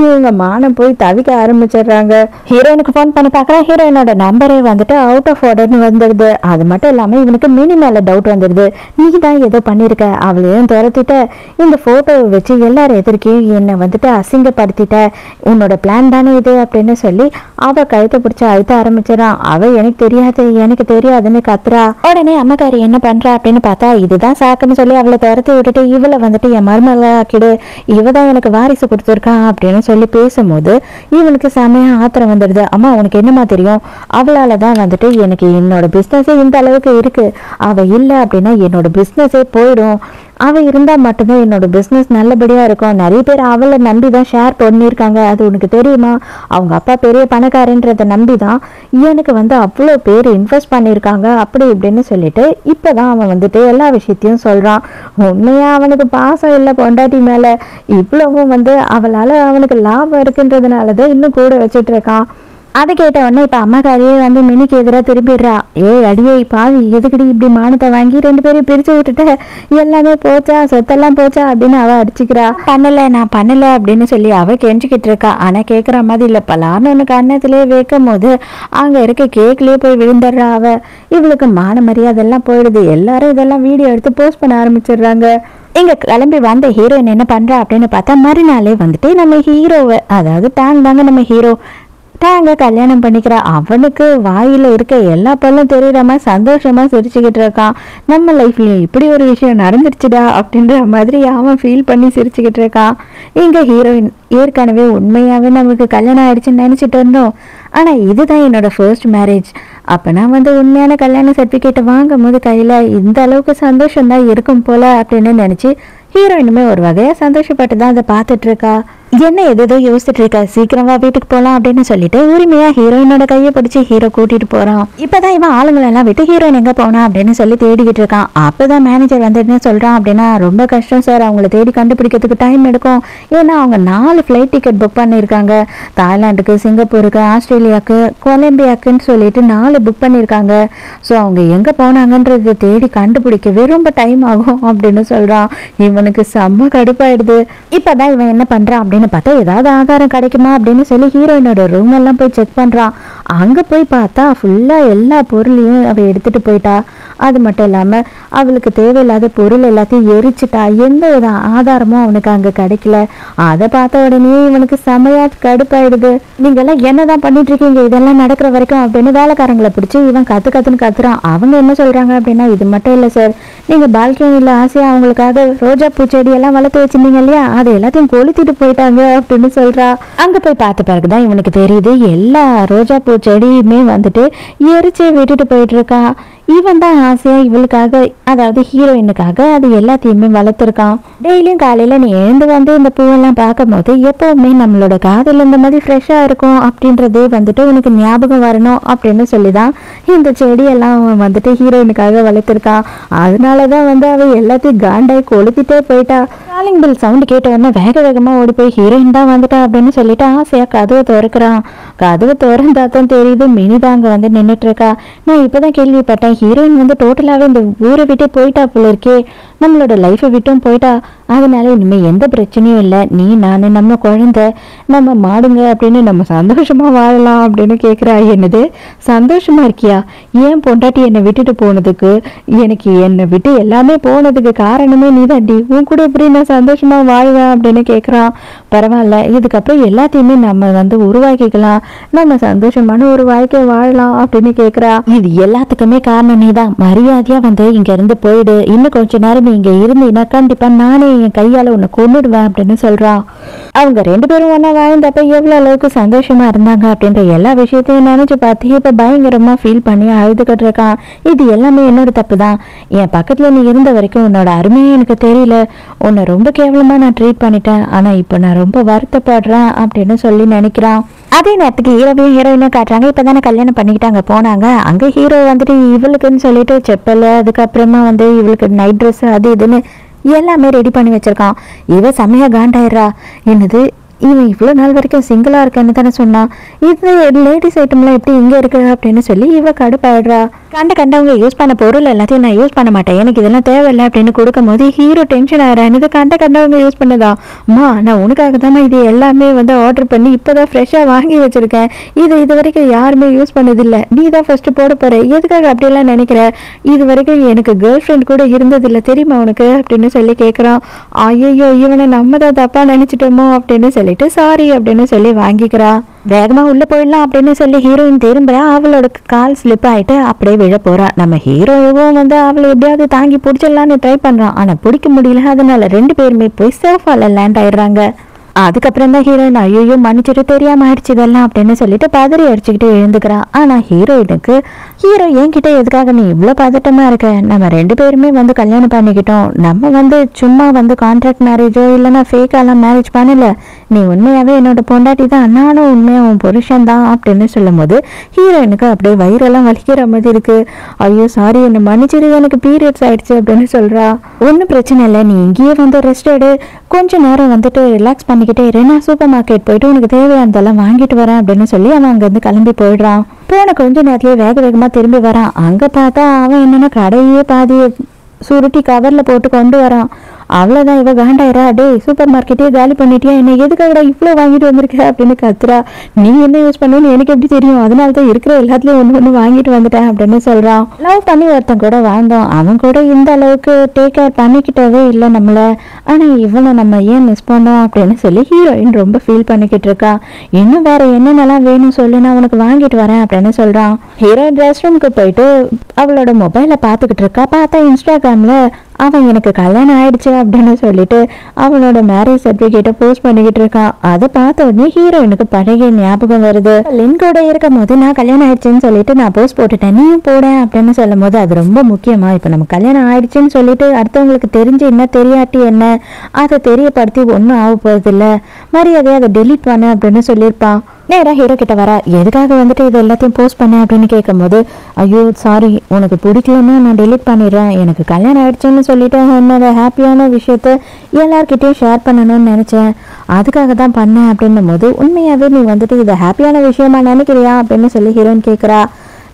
Speaker 1: இவங்க மானம் போய் தவிக்க ஆரம்பிச்சிடுறாங்க. ஹீரோயினுக்கு ஃபோன் பண்ணி பார்க்குறேன். ஹீரோயினோட நம்பரே வந்துட்டு அவுட் ஆஃப் ஆர்டர்னு வந்துடுது. அது மட்டும் இல்லாமல் இவனுக்கு மினி மேலே டவுட் வந்துடுது. நீ தான் ஏதோ பண்ணியிருக்க, அவளையும் துரத்திட்ட, இந்த ஃபோட்டோவை வச்சு எல்லாரும் எதிர்க்கையும் என்னை வந்துட்டு அசிங்கப்படுத்திட்ட, உன்னோட பிளான் தானே இது அப்படின்னு சொல்லி அவ கழுத்தை பிடிச்சி அழுத்த ஆரம்பிச்சிடான். அவ எனக்கு தெரியாதுன்னு கத்துறா. உடனே அம்மக்காரி என்ன பண்றா அப்படின்னு பார்த்தா இதுதான் சாக்குன்னு சொல்லி அவளை துரத்தி விட்டுட்டு இவளை வந்துட்டு என் மருமகளை ஆக்கிடு, இவதான் எனக்கு வாரிசு கொடுத்துருக்கான் அப்படின்னு சொல்லி பேசும்போது இவனுக்கு செமையா ஆத்திரம் வந்துடுது. அம்மா உனக்கு என்னமா தெரியும், அவளால தான் வந்துட்டு எனக்கு என்னோட பிஸ்னஸே இந்த அளவுக்கு இருக்கு, அவ இல்லை அப்படின்னா என்னோட பிஸ்னஸே போயிடும், அவ இருந்தா மட்டும்தான் என்னோட பிஸ்னஸ் நல்லபடியா இருக்கும், நிறைய பேர் அவளை நம்பி தான் ஷேர் பண்ணியிருக்காங்க, அது உனக்கு தெரியுமா, அவங்க அப்பா பெரிய பணக்காரன்றதை நம்பி தான் எனக்கு வந்து அவ்வளோ பேர் இன்வெஸ்ட் பண்ணியிருக்காங்க அப்படி இப்படின்னு சொல்லிட்டு இப்போதான் அவன் வந்துட்டு எல்லா விஷயத்தையும் சொல்றான். உண்மையா அவனுக்கு பாசம் இல்லை பொண்டாட்டி மேல, இவ்வளவும் வந்து அவளால அவனுக்கு லாபம் இருக்குன்றதுனாலதான் இன்னும் கூட வச்சுட்டு இருக்கான். அதை கேட்ட உடனே இப்ப அம்மாக்காரியே வந்து மினிக்கு எதிராக திரும்பிடுறா. அடியே பாவி, எதுக்கடி இப்படி மானத்தை வாங்கி 2 பேரையும் பிரிச்சு விட்டுட்ட, எல்லாமே போச்சா, சொத்தெல்லாம் போச்சா அப்படின்னு அவ அடிச்சுக்கிறா. நான் பண்ணல அப்படின்னு சொல்லி அவ கெஞ்சிக்கிட்டு இருக்கா. ஆனா கேட்குற மாதிரி இல்லை. பலான்னு ஒன்று கண்ணத்திலே வைக்கும் போது அங்க இருக்க கேக்லயே போய் விழுந்துடுறா அவ. இவளுக்கு மான மரியாதை எல்லாம் போயிடுது. எல்லாரும் இதெல்லாம் வீடியோ எடுத்து போஸ்ட் பண்ண ஆரம்பிச்சிடுறாங்க. இங்க கிளம்பி வந்த ஹீரோயின் என்ன பண்றா அப்படின்னு பார்த்தா மறுநாளே வந்துட்டு நம்ம ஹீரோவை, அதாவது டேங் தாங்க நம்ம ஹீரோ, டேங்க கல்யாணம் பண்ணிக்கிறா. அவனுக்கு வாயில இருக்க எல்லா பல்லும் தெரியுற மாதிரி சந்தோஷமா சிரிச்சுக்கிட்டு இருக்கான். நம்ம லைஃப்லயும் இப்படி ஒரு விஷயம் நடந்துருச்சுடா அப்படின்ற மாதிரி அவன் ஃபீல் பண்ணி சிரிச்சுக்கிட்டு இருக்கான். இங்க ஹீரோயின் ஏற்கனவே உண்மையாவே நமக்கு கல்யாணம் ஆயிடுச்சுன்னு நினைச்சிட்டு இருந்தோம், ஆனா இதுதான் என்னோட ஃபர்ஸ்ட் மேரேஜ், அப்ப நான் வந்து உண்மையான கல்யாண சர்டிபிகேட் வாங்கும் போது கையில இந்த அளவுக்கு சந்தோஷம் தான் இருக்கும் போல அப்படின்னு நினைச்சு ஹீரோயினுமே ஒரு வகையா சந்தோஷப்பட்டு தான் அதை பார்த்துட்டு இருக்கா. என்ன எதோ யோசிச்சுட்டு இருக்க, சீக்கிரமா வீட்டுக்கு போலாம் அப்படின்னு சொல்லிட்டு உரிமையா ஹீரோயினோட கையை பிடிச்சி ஹீரோ கூட்டிட்டு போறான். இப்பதான் இவன் ஆளுங்களெல்லாம் விட்டு ஹீரோயின் எங்க போனா அப்படின்னு சொல்லி தேடிக்கிட்டு இருக்கான். அப்பதான் மேனேஜர் வந்து என்ன சொல்றான் அப்படின்னா, ரொம்ப கஷ்டம் சார், அவங்கள தேடி கண்டுபிடிக்கிறதுக்கு டைம் எடுக்கும், ஏன்னா அவங்க 4 ஃபிளைட் டிக்கெட் புக் பண்ணியிருக்காங்க, தாய்லாந்துக்கு, சிங்கப்பூருக்கு, ஆஸ்திரேலியாவுக்கு, கொலம்பியாக்குன்னு சொல்லிட்டு 4 புக் பண்ணியிருக்காங்க. ஸோ அவங்க எங்க போனாங்கன்றது தேடி கண்டுபிடிக்கவே ரொம்ப டைம் ஆகும் அப்படின்னு சொல்றான். இவனுக்கு செம்ம கடுப்பாயிடுது. இப்பதான் இவன் என்ன பண்றான் அப்படின்னு பார்த்தா ஏதாவது ஆதாரம் கிடைக்குமா அப்படின்னு சொல்லி ஹீரோயினோட ரூம் எல்லாம் போய் செக் பண்றான். அங்க போய் பார்த்தா ஃபுல்லா எல்லா பொருளையும் அவ எடுத்துட்டு போயிட்டா. அது மட்டும் இல்லாம அவளுக்கு தேவையில்லாத பொருள் எல்லாத்தையும் எரிச்சுட்டா. எந்த வித ஆதாரமும் அவனுக்கு அங்க கிடைக்கல. அதை பார்த்த உடனே இவனுக்கு செமையா கடுப்பாயிடுது. நீங்க எல்லாம் என்னதான் பண்ணிட்டு இருக்கீங்க இதெல்லாம் நடக்கிற வரைக்கும் அப்படின்னு வேலைக்காரங்களை பிடிச்சி இவன் கத்துன்னு கத்துறான். அவங்க என்ன சொல்றாங்க அப்படின்னா, இது மட்டும் இல்ல சார், நீங்க பால்கனில ஆசையா அவங்களுக்காக ரோஜா பூச்செடி எல்லாம் வளர்த்து வச்சிருந்தீங்க இல்லையா, அதை எல்லாத்தையும் கொளுத்திட்டு போயிட்டாங்க அப்படின்னு சொல்றா. அங்க போய் பார்த்த பிறகுதான் இவனுக்கு தெரியுது எல்லா ரோஜா பூ செடியுமே வந்துட்டு எரிச்சே விட்டுட்டு போயிட்டு இருக்கா. இவன் தான் ஆசையா இவளுக்காக, அதாவது ஹீரோயினுக்காக அது எல்லாத்தையுமே வளர்த்துருக்கான். டெய்லியும் காலையில நீ எழுந்து வந்து இந்த பூவெல்லாம் பார்க்கும் போது எப்பவுமே நம்மளோட காதல் இந்த மாதிரி ஃப்ரெஷ்ஷா இருக்கும் அப்படின்றதே வந்துட்டு உனக்கு ஞாபகம் வரணும் அப்படின்னு சொல்லிதான் இந்த செடியெல்லாம் அவன் வந்துட்டு ஹீரோயினுக்காக வளர்த்துருக்கான். அதனாலதான் வந்து அவ எல்லாத்தையும் காண்டாய் கொளுத்திட்டே போயிட்டா. காலிங் பில் சவுண்ட் கேட்ட உடனே வேக வேகமா ஓடி போய் ஹீரோயின் தான் வந்துட்டா அப்படின்னு சொல்லிட்டு ஆசையா கதவை திறக்கிறான். கதவை திறந்தாதான் தெரியுது மினி தான் அங்க வந்து நின்றுட்டு இருக்கா. நான் இப்பதான் கேள்விப்பட்டேன் ஹீரோயின் வந்து டோட்டலாவே இந்த ஊரை விட்டே போயிட்டா போல இருக்கே, நம்மளோட லைஃபை விட்டும் போயிட்டா, அதனால இனிமே எந்த பிரச்சனையும் இல்லை, நீ நானு நம்ம குழந்தை நம்ம மாடுங்க அப்படின்னு நம்ம சந்தோஷமா வாழலாம் அப்படின்னு கேட்குறா. என்னது சந்தோஷமா இருக்கியா, ஏன் பொண்டாட்டி என்னை விட்டுட்டு போனதுக்கு, எனக்கு என்னை விட்டு எல்லாமே போனதுக்கு காரணமே நீ தாண்டி, உன் கூட எப்படி நான் சந்தோஷமா வாழ்வேன் அப்படின்னு கேட்குறான். பரவாயில்ல, இதுக்கப்புறம் எல்லாத்தையுமே நம்ம வந்து உருவாக்கிக்கலாம், நம்ம சந்தோஷமான ஒரு வாழ்க்கை வாழலாம் அப்படின்னு கேட்குறா. இது எல்லாத்துக்குமே காரணம் நீதான், மரியாதையா வந்து இங்க இருந்து போயிடு, இன்னும் கொஞ்ச நேரம் நீ இங்க இருந்தீங்கன்னா கண்டிப்பா நானே என் கையால உன்னை கொன்னுடுவேன் அப்படின்னு சொல்றான். அவங்க 2 பேரும் ஒன்னா வாழ்ந்தப்ப எவ்வளவு அளவுக்கு சந்தோஷமா இருந்தாங்க அப்படின்ற எல்லா விஷயத்தையும் நினைச்சு பார்த்து இப்ப பயங்கரமா ஃபீல் பண்ணி அழுதுகிட்டு இருக்கான். இது எல்லாமே என்னோட தப்பு தான், என் பக்கத்துல நீ இருந்த வரைக்கும் உன்னோட அருமையே எனக்கு தெரியல, உன்னை ரொம்ப கேவலமா நான் ட்ரீட் பண்ணிட்டேன், ஆனா இப்ப நான் ரொம்ப வருத்தப்படுறேன் அப்படின்னு சொல்லி நினைக்கிறான். அதே நேரத்துக்கு ஹீரோவையும் ஹீரோயினும் காட்டுறாங்க. இப்பதானே கல்யாணம் பண்ணிக்கிட்டு அங்க போனாங்க. அங்க ஹீரோ வந்துட்டு இவளுக்குன்னு சொல்லிட்டு செப்பல், அதுக்கப்புறமா வந்து இவளுக்கு நைட் ட்ரெஸ் அது இதுன்னு எல்லாமே ரெடி பண்ணி வச்சிருக்கான். இவ செமையா காண்டாயிடுறா. என்னது இவன் இவ்வளவு நாள் வரைக்கும் சிங்கிளா இருக்கேன்னு தானே சொன்னான், இது லேடிஸ் ஐட்டம்லாம் எப்படி இங்க இருக்கு அப்படின்னு சொல்லி இவ கடுப்பாயிடுறா. கண்டவங்க யூஸ் பண்ண பொருள் எல்லாத்தையும் நான் யூஸ் பண்ண மாட்டேன், எனக்கு இதெல்லாம் தேவையில்லை அப்படின்னு கொடுக்கும் போது ஹீரோ டென்ஷன் ஆகிறான். இது கண்டவங்க யூஸ் பண்ணதா? அம்மா நான் உனக்காக தான் இது எல்லாமே ஆர்டர் பண்ணி இப்போதான் ஃப்ரெஷ்ஷாக வாங்கி வச்சிருக்கேன், இது வரைக்கும் யாருமே யூஸ் பண்ணதில்லை, நீ தான் ஃபர்ஸ்ட் போட போற, எதுக்காக அப்படியெல்லாம் நினைக்கிற, இது வரைக்கும் எனக்கு கேர்ள் ஃப்ரெண்ட் கூட இருந்ததில்லை தெரியுமா உனக்கு அப்படின்னு சொல்லி கேட்குறான். ஐயோ இவனை நம்ம தான் தப்பா நினைச்சிட்டோமோ அப்படின்னு சொல்லிட்டு சாரி அப்படின்னு சொல்லி வாங்கிக்கிறா. வேகமா உள்ள போயிடலாம் அப்படின்னு சொல்லி ஹீரோயின் திரும்புறா. அவளோட கால் ஸ்லிப் ஆயிட்டு அப்படியே விழ போறா. நம்ம ஹீரோவும் அவளை எப்படியாவது தாங்கி பிடிச்சிடலான்னு ட்ரை பண்றான். ஆனா பிடிக்க முடியல. அதனால 2 பேருமே போய் சோஃபால லேண்ட் ஆயிடுறாங்க. அதுக்கப்புறம் தான் ஹீரோயின் ஐயோ மன்னிச்சுட்டு தெரியாம ஆயிடுச்சு இதெல்லாம் அப்படின்னு சொல்லிட்டு பதறி அடிச்சுக்கிட்டு எழுந்துக்கிறா. ஆனா ஹீரோயினுக்கு ஹீரோ என்கிட்ட எதுக்காக நீ இவ்வளவு பதட்டமா இருக்க, நம்ம 2 பேருமே கல்யாணம் பண்ணிக்கிட்டோம், நம்ம சும்மா கான்ட்ராக்ட் மேரேஜோ இல்லைன்னா ஃபேக்காலாம் மேரேஜ் பண்ணல, நீ உண்மையாவே என்னோட பொண்டாட்டி தான், நானும் உண்மையா உன் புருஷன் தான் அப்படின்னு சொல்லும் போது ஹீரோயினுக்கு அப்படியே வயிறெல்லாம் வலிக்கிற மாதிரி இருக்கு. ஐயோ சாரி என்ன மன்னிச்சிரு, எனக்கு பீரியட்ஸ் ஆயிடுச்சு அப்படின்னு சொல்றா. ஒன்றும் பிரச்சனை இல்லை, நீ இங்கேயே ரெஸ்ட் எடு, கொஞ்ச நேரம் ரிலாக்ஸ் பண்ணிக்கிட்டே இரு, நான் சூப்பர் மார்க்கெட் போயிட்டு உனக்கு தேவையானதெல்லாம் வாங்கிட்டு வரேன் அப்படின்னு சொல்லி அவன் அங்கேருந்து கிளம்பி போயிடுறான். போன கொஞ்ச நேரத்திலேயே வேகமா திரும்பி வரான். அங்க பார்த்தா அவன் என்னன்னா கடையே பாதி சுருட்டி கவர்ல போட்டு கொண்டு வரான். அவ்வளோதான், இவ காண்டாயிரா, டே சூப்பர் மார்க்கெட்டே காலி பண்ணிட்டியா, என்ன எதுக்காகடா இவ்வளோ வாங்கிட்டு வந்திருக்க அப்படின்னு கத்துறா. நீ என்ன யூஸ் பண்ணுன்னு எனக்கு எப்படி தெரியும், அதனால தான் இருக்கிற எல்லாத்துலயும் ஒன்று வாங்கிட்டு வந்துட்டேன் அப்படின்னு சொல்றான். லவ் பண்ணி ஒருத்தன் கூட வாழ்ந்தோம், அவன் கூட இந்த அளவுக்கு டேக் கேர் பண்ணிக்கிட்டவே இல்லை நம்மள, ஆனா இவனை நம்ம ஏன் மிஸ் பண்ணோம் அப்படின்னு சொல்லி ஹீரோயின் ரொம்ப ஃபீல் பண்ணிக்கிட்டு இருக்கா. இன்னும் வேற என்னென்னலாம் வேணும் சொல்லு, நான் உனக்கு வாங்கிட்டு வரேன் அப்படின்னு சொல்றான். ஹீரோயின் ரெஸ்ட் ரூமுக்கு போயிட்டு அவளோட மொபைலை பார்த்துக்கிட்டு இருக்கா. பார்த்தா இன்ஸ்டாகிராம்ல அவன் எனக்கு கல்யாணம் ஆயிடுச்சு அப்படின்னு சொல்லிட்டு அவனோட மேரேஜ் சர்டிபிகேட்டை போஸ்ட் பண்ணிக்கிட்டு இருக்கான். அதை பார்த்த உடனே ஹீரோயினுக்கு பழைய ஞாபகம் வருது. லின் கூட இருக்கும் போது நான் கல்யாணம் ஆயிடுச்சுன்னு சொல்லிட்டு நான் போஸ்ட் போட்டுட்டேன், நீயும் போட அப்படின்னு சொல்லும் போது அது ரொம்ப முக்கியமா, இப்ப நம்ம கல்யாணம் ஆயிடுச்சுன்னு சொல்லிட்டு அடுத்தவங்களுக்கு தெரிஞ்சு என்ன தெரியாட்டி என்ன, அதை தெரியப்படுத்தி ஒன்றும் ஆக போறது இல்லை, மரியாதையை அதை டெலீட் பண்ண அப்படின்னு சொல்லியிருப்பான். நேராக ஹீரோ கிட்ட வரா. எதுக்காக இது எல்லாத்தையும் போஸ்ட் பண்ண அப்படின்னு கேட்கும் போது ஐயோ சாரி, உனக்கு பிடிக்கலன்னா நான் டெலீட் பண்ணிடுறேன், எனக்கு கல்யாணம் ஆயிடுச்சுன்னு சொல்லிட்டு என்னோட ஹாப்பியான விஷயத்த எல்லார்கிட்டையும் ஷேர் பண்ணணும்னு நினைச்சேன், அதுக்காக தான் பண்ணேன் அப்படின்னும் போது உண்மையாவே நீ இதை ஹாப்பியான விஷயமா நினைக்கிறியா அப்படின்னு சொல்லி ஹீரோயின் கேட்குறா.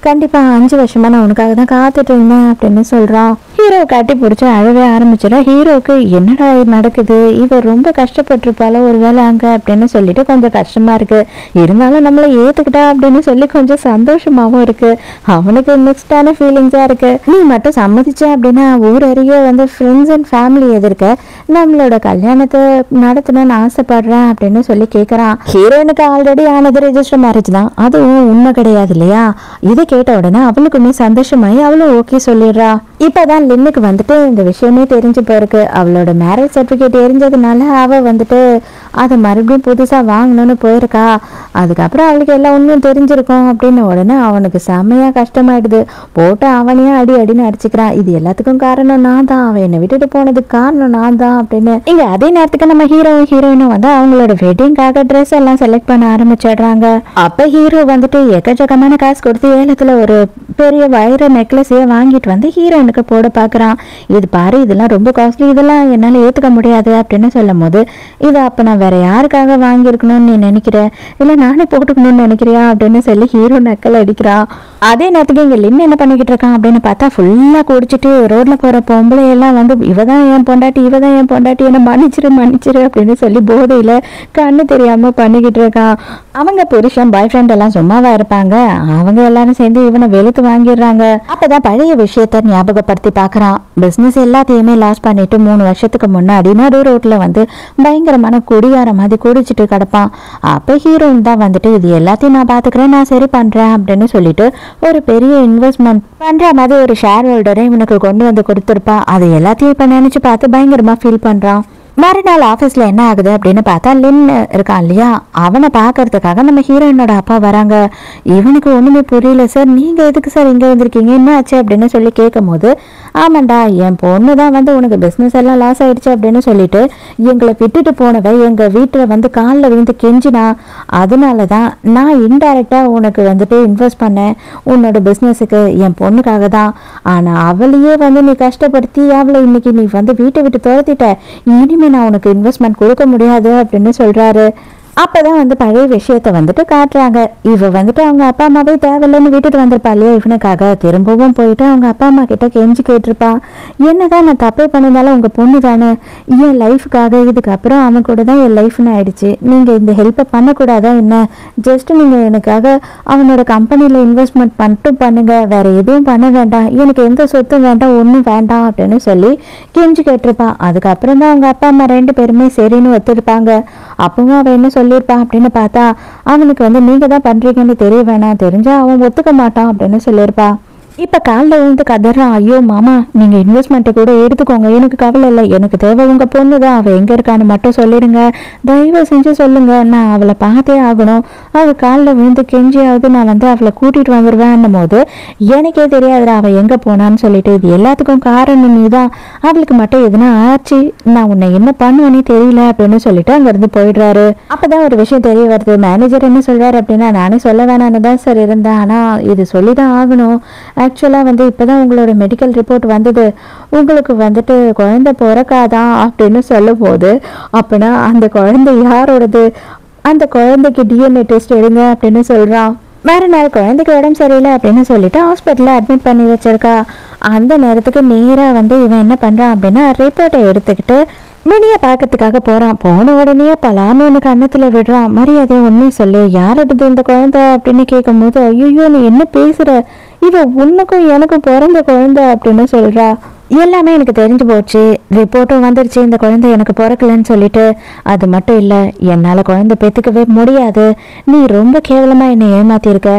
Speaker 1: கண்டிப்பா 5 வருஷமா நான் உனக்காக தான் காத்துட்டு இருந்தேன் அப்படின்னு சொல்றான். ஹீரோ கட்டி பிடிச்சி அழவே ஆரம்பிச்சிடா. ஹீரோக்கு என்னடா நடக்குது, இவ ரொம்ப கஷ்டப்பட்டிருப்பால ஒரு வேலை அங்க அப்படின்னு சொல்லிட்டு கொஞ்சம் கஷ்டமா இருக்கு, இருந்தாலும் நம்மளை ஏத்துக்கிட்டா அப்படின்னு சொல்லி கொஞ்சம் சந்தோஷமாவும் இருக்கு. அவனுக்கு மிக்ஸ்டான ஃபீலிங்ஸா இருக்கு. நீ மட்டும் சம்மதிச்ச அப்படின்னா ஊர் அறிய ஃப்ரெண்ட்ஸ் அண்ட் ஃபேமிலி எதிர்க்க நம்மளோட கல்யாணத்தை நடத்தணும்னு ஆசைப்படுறேன் அப்படின்னு சொல்லி கேட்கறான். ஹீரோனுக்கு ஆல்ரெடி ஆனது ரெஜிஸ்டர் மேரேஜ் தான், அதுவும் உண்மை கிடையாது இல்லையா. இதை கேட்ட உடனே அவளுக்குமே சந்தோஷமாயி அவளும் ஓகே சொல்லிடுறா. இப்பதான் லின்னுக்கு இந்த விஷயமே தெரிஞ்சு போயிருக்கு. அவளோட மேரேஜ் சர்டிபிகேட் எரிஞ்சதுனால அவ அதை மறுபடியும் புதுசா வாங்கணும்னு போயிருக்கா. அதுக்கப்புறம் அவளுக்கு எல்லா உண்மையும் தெரிஞ்சிருக்கும் அப்படின்னு உடனே அவனுக்கு செம்மையா கஷ்டமாயிடுது. போட்டு அவனையே அடின்னு அடிச்சுக்கிறான். இது எல்லாத்துக்கும் காரணம் நான் தான், அவன் என்னை விட்டுட்டு போனதுக்கு காரணம் நான் தான் அப்படின்னு. இங்க அதே நேரத்துக்கு நம்ம ஹீரோயினும் அவங்களோட வெட்டிங்காக ட்ரெஸ் எல்லாம் செலக்ட் பண்ண ஆரம்பிச்சிடுறாங்க. அப்ப ஹீரோ எக்கச்சக்கமான காசு கொடுத்து ஏலத்துல ஒரு பெரிய வைர நெக்லஸையே வாங்கிட்டு ஹீரோயினுக்கு போட பாக்குறான். இது பாரு, இதெல்லாம் ரொம்ப காஸ்ட்லி, இதெல்லாம் என்னால ஏத்துக்க முடியாது அப்படின்னு சொல்லும் போது இது அப்ப நான் வேற யாருக்காக வாங்கியிருக்கணும்னு நீ நினைக்கிற, இல்ல நானே போட்டுக்கணும்னு நினைக்கிறியா அப்படின்னு சொல்லி ஹீரோ நக்கல் அடிக்கிறான். அதே நேரத்துக்கு இங்க லின் என்ன பண்ணிக்கிட்டு இருக்கான் அப்படின்னு பார்த்தா ஃபுல்லா குடிச்சிட்டு ரோட்ல போற பொம்பளை எல்லாம் இவதான் என் பொண்டாட்டி என்ன மன்னிச்சிரு அப்படின்னு சொல்லி போதையில கண்ணு தெரியாம பண்ணிக்கிட்டு இருக்கான். அவங்க புருஷன் பாய் ஃப்ரெண்ட் எல்லாம் சும்மாவா இருப்பாங்க, அவங்க எல்லாரும் சேர்ந்து இவனை வெளுத்து வாங்கிடுறாங்க. அப்பதான் பழைய விஷயத்த ஞாபகப்படுத்தி பாக்குறான். பிசினஸ் எல்லாத்தையுமே லாஸ் பண்ணிட்டு 3 வருஷத்துக்கு முன்னாடி நடு ரோட்ல பயங்கரமான குடியார மாதிரி குடிச்சிட்டு கிடப்பான். அப்ப ஹீரோயின் தான் இது எல்லாத்தையும் நான் பாத்துக்கிறேன், நான் சரி பண்றேன் அப்படின்னு சொல்லிட்டு ஒரு பெரிய இன்வெஸ்ட்மெண்ட் பண்ற மாதிரி ஒரு ஷேர் ஹோல்டரை இவனுக்கு கொண்டு கொடுத்துருப்பா. அது எல்லாத்தையும் இப்ப நினைச்சு பார்த்து பயங்கரமா ஃபீல் பண்றான். மறுநாள் ஆஃபீஸில் என்ன ஆகுது அப்படின்னு பார்த்தா லின் இருக்கான் இல்லையா, அவனை பார்க்கறதுக்காக நம்ம ஹீரோயினோட அப்பா வராங்க. இவனுக்கு ஒன்றுமே புரியல. சார் நீங்கள் எதுக்கு சார் இங்கே வந்திருக்கீங்க, என்ன ஆச்சு அப்படின்னு சொல்லி கேட்கும் போது, ஆமாண்டா என் பொண்ணு தான் உனக்கு பிஸ்னஸ் எல்லாம் லாஸ் ஆயிடுச்சு அப்படின்னு சொல்லிட்டு எங்களை விட்டுட்டு போனவ எங்கள் வீட்டில் காலில் விழுந்து கெஞ்சினா, அதனால தான் நான் இன்டைரக்டாக உனக்கு இன்வெஸ்ட் பண்ணேன் உன்னோட பிஸ்னஸுக்கு, என் பொண்ணுக்காக தான். ஆனால் அவளையே நீ கஷ்டப்படுத்தி அவளை இன்னைக்கு நீ வீட்டை விட்டு துரத்திட்ட, இனிமே நான் உனக்கு இன்வெஸ்ட்மெண்ட் கொடுக்க முடியாது அப்படின்னு சொல்றாரு. அப்பதான் வந்து பழைய விஷயத்த வந்துட்டு காட்டுறாங்க. இவ வந்துட்டு அவங்க அப்பா அம்மாவே தேவையில்லைன்னு விட்டுட்டு வந்திருப்பா இல்லையா இவனுக்காக. திரும்பவும் போயிட்டு அவங்க அப்பா அம்மா கிட்ட கெஞ்சி கேட்டிருப்பா, என்னதான் நான் தப்பே பண்ணிருந்தாலும் உங்க பொண்ணு தானே, என் லைஃபுக்காக இதுக்கப்புறம் அவன் கூட தான் என் லைஃப்னு ஆயிடுச்சு, நீங்க இந்த ஹெல்ப்பை பண்ணக்கூடாதா என்ன, ஜஸ்ட் நீங்க எனக்காக அவனோட கம்பெனியில இன்வெஸ்ட்மெண்ட் மட்டும் பண்ணுங்க, வேற எதுவும் பண்ண வேண்டாம், எனக்கு எந்த சொத்தும் வேண்டாம், ஒன்றும் வேண்டாம் அப்படின்னு சொல்லி கெஞ்சி கேட்டிருப்பா. அதுக்கப்புறம் தான் அவங்க அப்பா அம்மா 2 பேருமே சரின்னு ஒத்துருப்பாங்க. அப்பவும் அவன் என்ன சொல்லியிருப்பான் அப்படின்னு பார்த்தா, அவனுக்கு வந்து நீங்க தான் பண்றீங்கன்னு தெரிய வேணாம், தெரிஞ்சா அவன் ஒத்துக்க மாட்டான் அப்படின்னு சொல்லியிருப்பா. இப்போ காலில் விழுந்து கதறான், ஐயோ மாமா நீங்கள் இன்வெஸ்ட்மெண்ட்டை கூட எடுத்துக்கோங்க, எனக்கு கவலை இல்லை, எனக்கு தேவை உங்கள் பொண்ணு தான், அவள் எங்கே இருக்கான்னு மட்டும் சொல்லிடுங்க, தயவு செஞ்சு சொல்லுங்க, நான் அவளை பார்த்தே ஆகணும், அவள் காலில் விழுந்து கெஞ்சியாவது நான் வந்து அவளை கூட்டிகிட்டு வந்துடுவேன்னும் போது எனக்கே தெரியாதுடா அவள் எங்கே போனான்னு சொல்லிட்டு, இது எல்லாத்துக்கும் காரணம் நீ தான், அவளுக்கு மட்டும் எதுனா ஆச்சு, நான் உன்னை என்ன பண்ணுவேனே தெரியல அப்படின்னு சொல்லிட்டு அங்கேருந்து போயிடுறாரு. அப்போதான் ஒரு விஷயம் தெரிய வருது. மேனேஜர் என்ன சொல்கிறாரு அப்படின்னா, நானே சொல்ல வேணான்னு தான் சார் இருந்தேன், ஆனால் இது சொல்லி தான் ஆகணும், ஆக்சுவலாக வந்து இப்போ தான் உங்களோட மெடிக்கல் ரிப்போர்ட் வந்தது, உங்களுக்கு வந்துட்டு குழந்தை பிறக்காதான் அப்படின்னு சொல்லும் போது, அப்படின்னா அந்த குழந்தை யாரோடது, அந்த குழந்தைக்கு டிஎன்ஏ டெஸ்ட் எடுங்க அப்படின்னு சொல்கிறான். வேறு நாள் குழந்தைக்கு உடம்பு சரியில்லை அப்படின்னு சொல்லிட்டு ஹாஸ்பிட்டலில் அட்மிட் பண்ணி வச்சிருக்கா. அந்த நேரத்துக்கு நேராக வந்து இவன் என்ன பண்ணுறான் அப்படின்னா, ரிப்போர்ட்டை எடுத்துக்கிட்டு மினியை பார்க்கறதுக்காக போகிறான். போன உடனே பலான்னு உனக்கு அன்னத்தில் விடுறான், மரியாதையை உண்மையை சொல்லு, யாரோடது இந்த குழந்தை அப்படின்னு கேட்கும் போது, ஐயோ நீ என்ன பேசுகிற, இவ உனக்கும் எனக்கும் பிறந்த குழந்தை அப்படின்னு சொல்கிறா. எல்லாமே எனக்கு தெரிஞ்சு போச்சு, ரிப்போர்ட்டும் வந்துருச்சு, இந்த குழந்தை எனக்கு பிறக்கலன்னு சொல்லிட்டு, அது மட்டும் இல்லை என்னால் குழந்தை பெற்றுக்கவே முடியாது, நீ ரொம்ப கேவலமாக என்னை ஏமாத்திருக்க,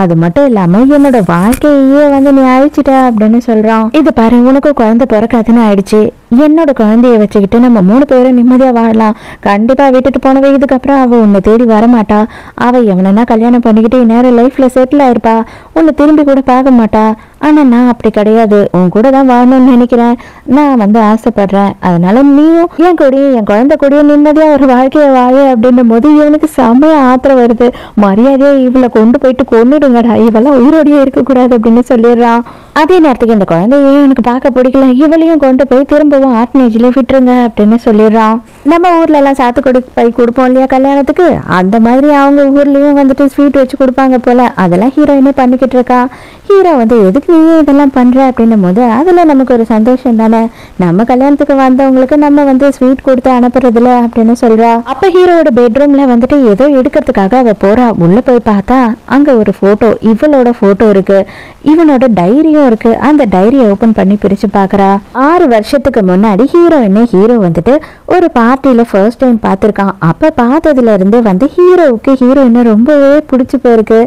Speaker 1: அது மட்டும் இல்லாமல் என்னோட வாழ்க்கையே வந்து நீ அழிச்சிட்ட அப்படின்னு சொல்கிறான். இது பாரு, உனக்கும் குழந்தை பிறக்காதுன்னு ஆயிடுச்சு, என்னோட குழந்தைய வச்சுக்கிட்டு நம்ம 3 பேரும் நிம்மதியாக வாழலாம், கண்டிப்பாக விட்டுட்டு போனவே இதுக்கப்புறம் அவள் உன்னை தேடி வரமாட்டா, அவள் எவனா கல்யாணம் பண்ணிக்கிட்டு நேரம் லைஃப்பில் செட்டில் ஆயிருப்பா, உன்னை திரும்பி கூட பார்க்க மாட்டா, ஆனால் நான் அப்படி கிடையாது, உன் கூட தான் வாழணும்னு நினைக்கிறேன், நான் வந்து ஆசைப்படுறேன், அதனால நீயும் என் கூடயும் என் குழந்தை கூடயும் நிம்மதியாக ஒரு வாழ்க்கையை வாழ அப்படின்னும் போது இவனுக்கு செம்மைய ஆத்திரம் வருது. மரியாதையை இவளை கொண்டு போயிட்டு கொன்னுடுங்கடா, இவெல்லாம் உயிரோடையே இருக்கக்கூடாது அப்படின்னு சொல்லிடுறான். அதே நேரத்துக்கு இந்த குழந்தையும் எனக்கு பார்க்க பிடிக்கல, இவளையும் கொண்டு போய் திரும்பவும் ஆர்ஃபனேஜ்ல விட்டுருங்க அப்படின்னு சொல்லிடுறான். நம்ம ஊர்ல எல்லாம் சாத்துக்குடி பை கொடுப்போம் இல்லையா கல்யாணத்துக்கு, அந்த மாதிரி அவங்க ஊர்லயும் வந்துட்டு ஸ்வீட் வச்சு கொடுப்பாங்க போல, அதெல்லாம் ஹீரோயினே பண்ணிக்கிட்டு இருக்கா. ஹீரோ வந்து எதுக்கு நீயே இதெல்லாம் பண்ற அப்படின்னும் போது அதுல நமக்கு ஒரு சந்தோஷம் தானே, நம்ம கல்யாணத்துக்கு வந்தவங்களுக்கு நம்ம வந்து ஸ்வீட் கொடுத்து அனுப்புறதுல அப்படின்னு சொல்றா. அப்ப ஹீரோட பெட்ரூம்ல வந்துட்டு ஏதோ எடுக்கிறதுக்காக அவ போறா. உள்ள போய் பார்த்தா அங்க ஒரு போட்டோ, இவளோட போட்டோ இருக்கு, இவனோட டைரியும் இருக்கு. அந்த டைரியை ஓபன் பண்ணி பிரிச்சு பாக்குறா. 6 வருஷத்துக்கு முன்னாடி ஹீரோ வந்துட்டு ஒரு பார்ட்டியில ஃபர்ஸ்ட் டைம் பார்த்திருக்கான். அப்ப பார்த்ததுல இருந்து வந்து ஹீரோவுக்கு ஹீரோயினை ரொம்பவே பிடிச்சு போயிருக்கு.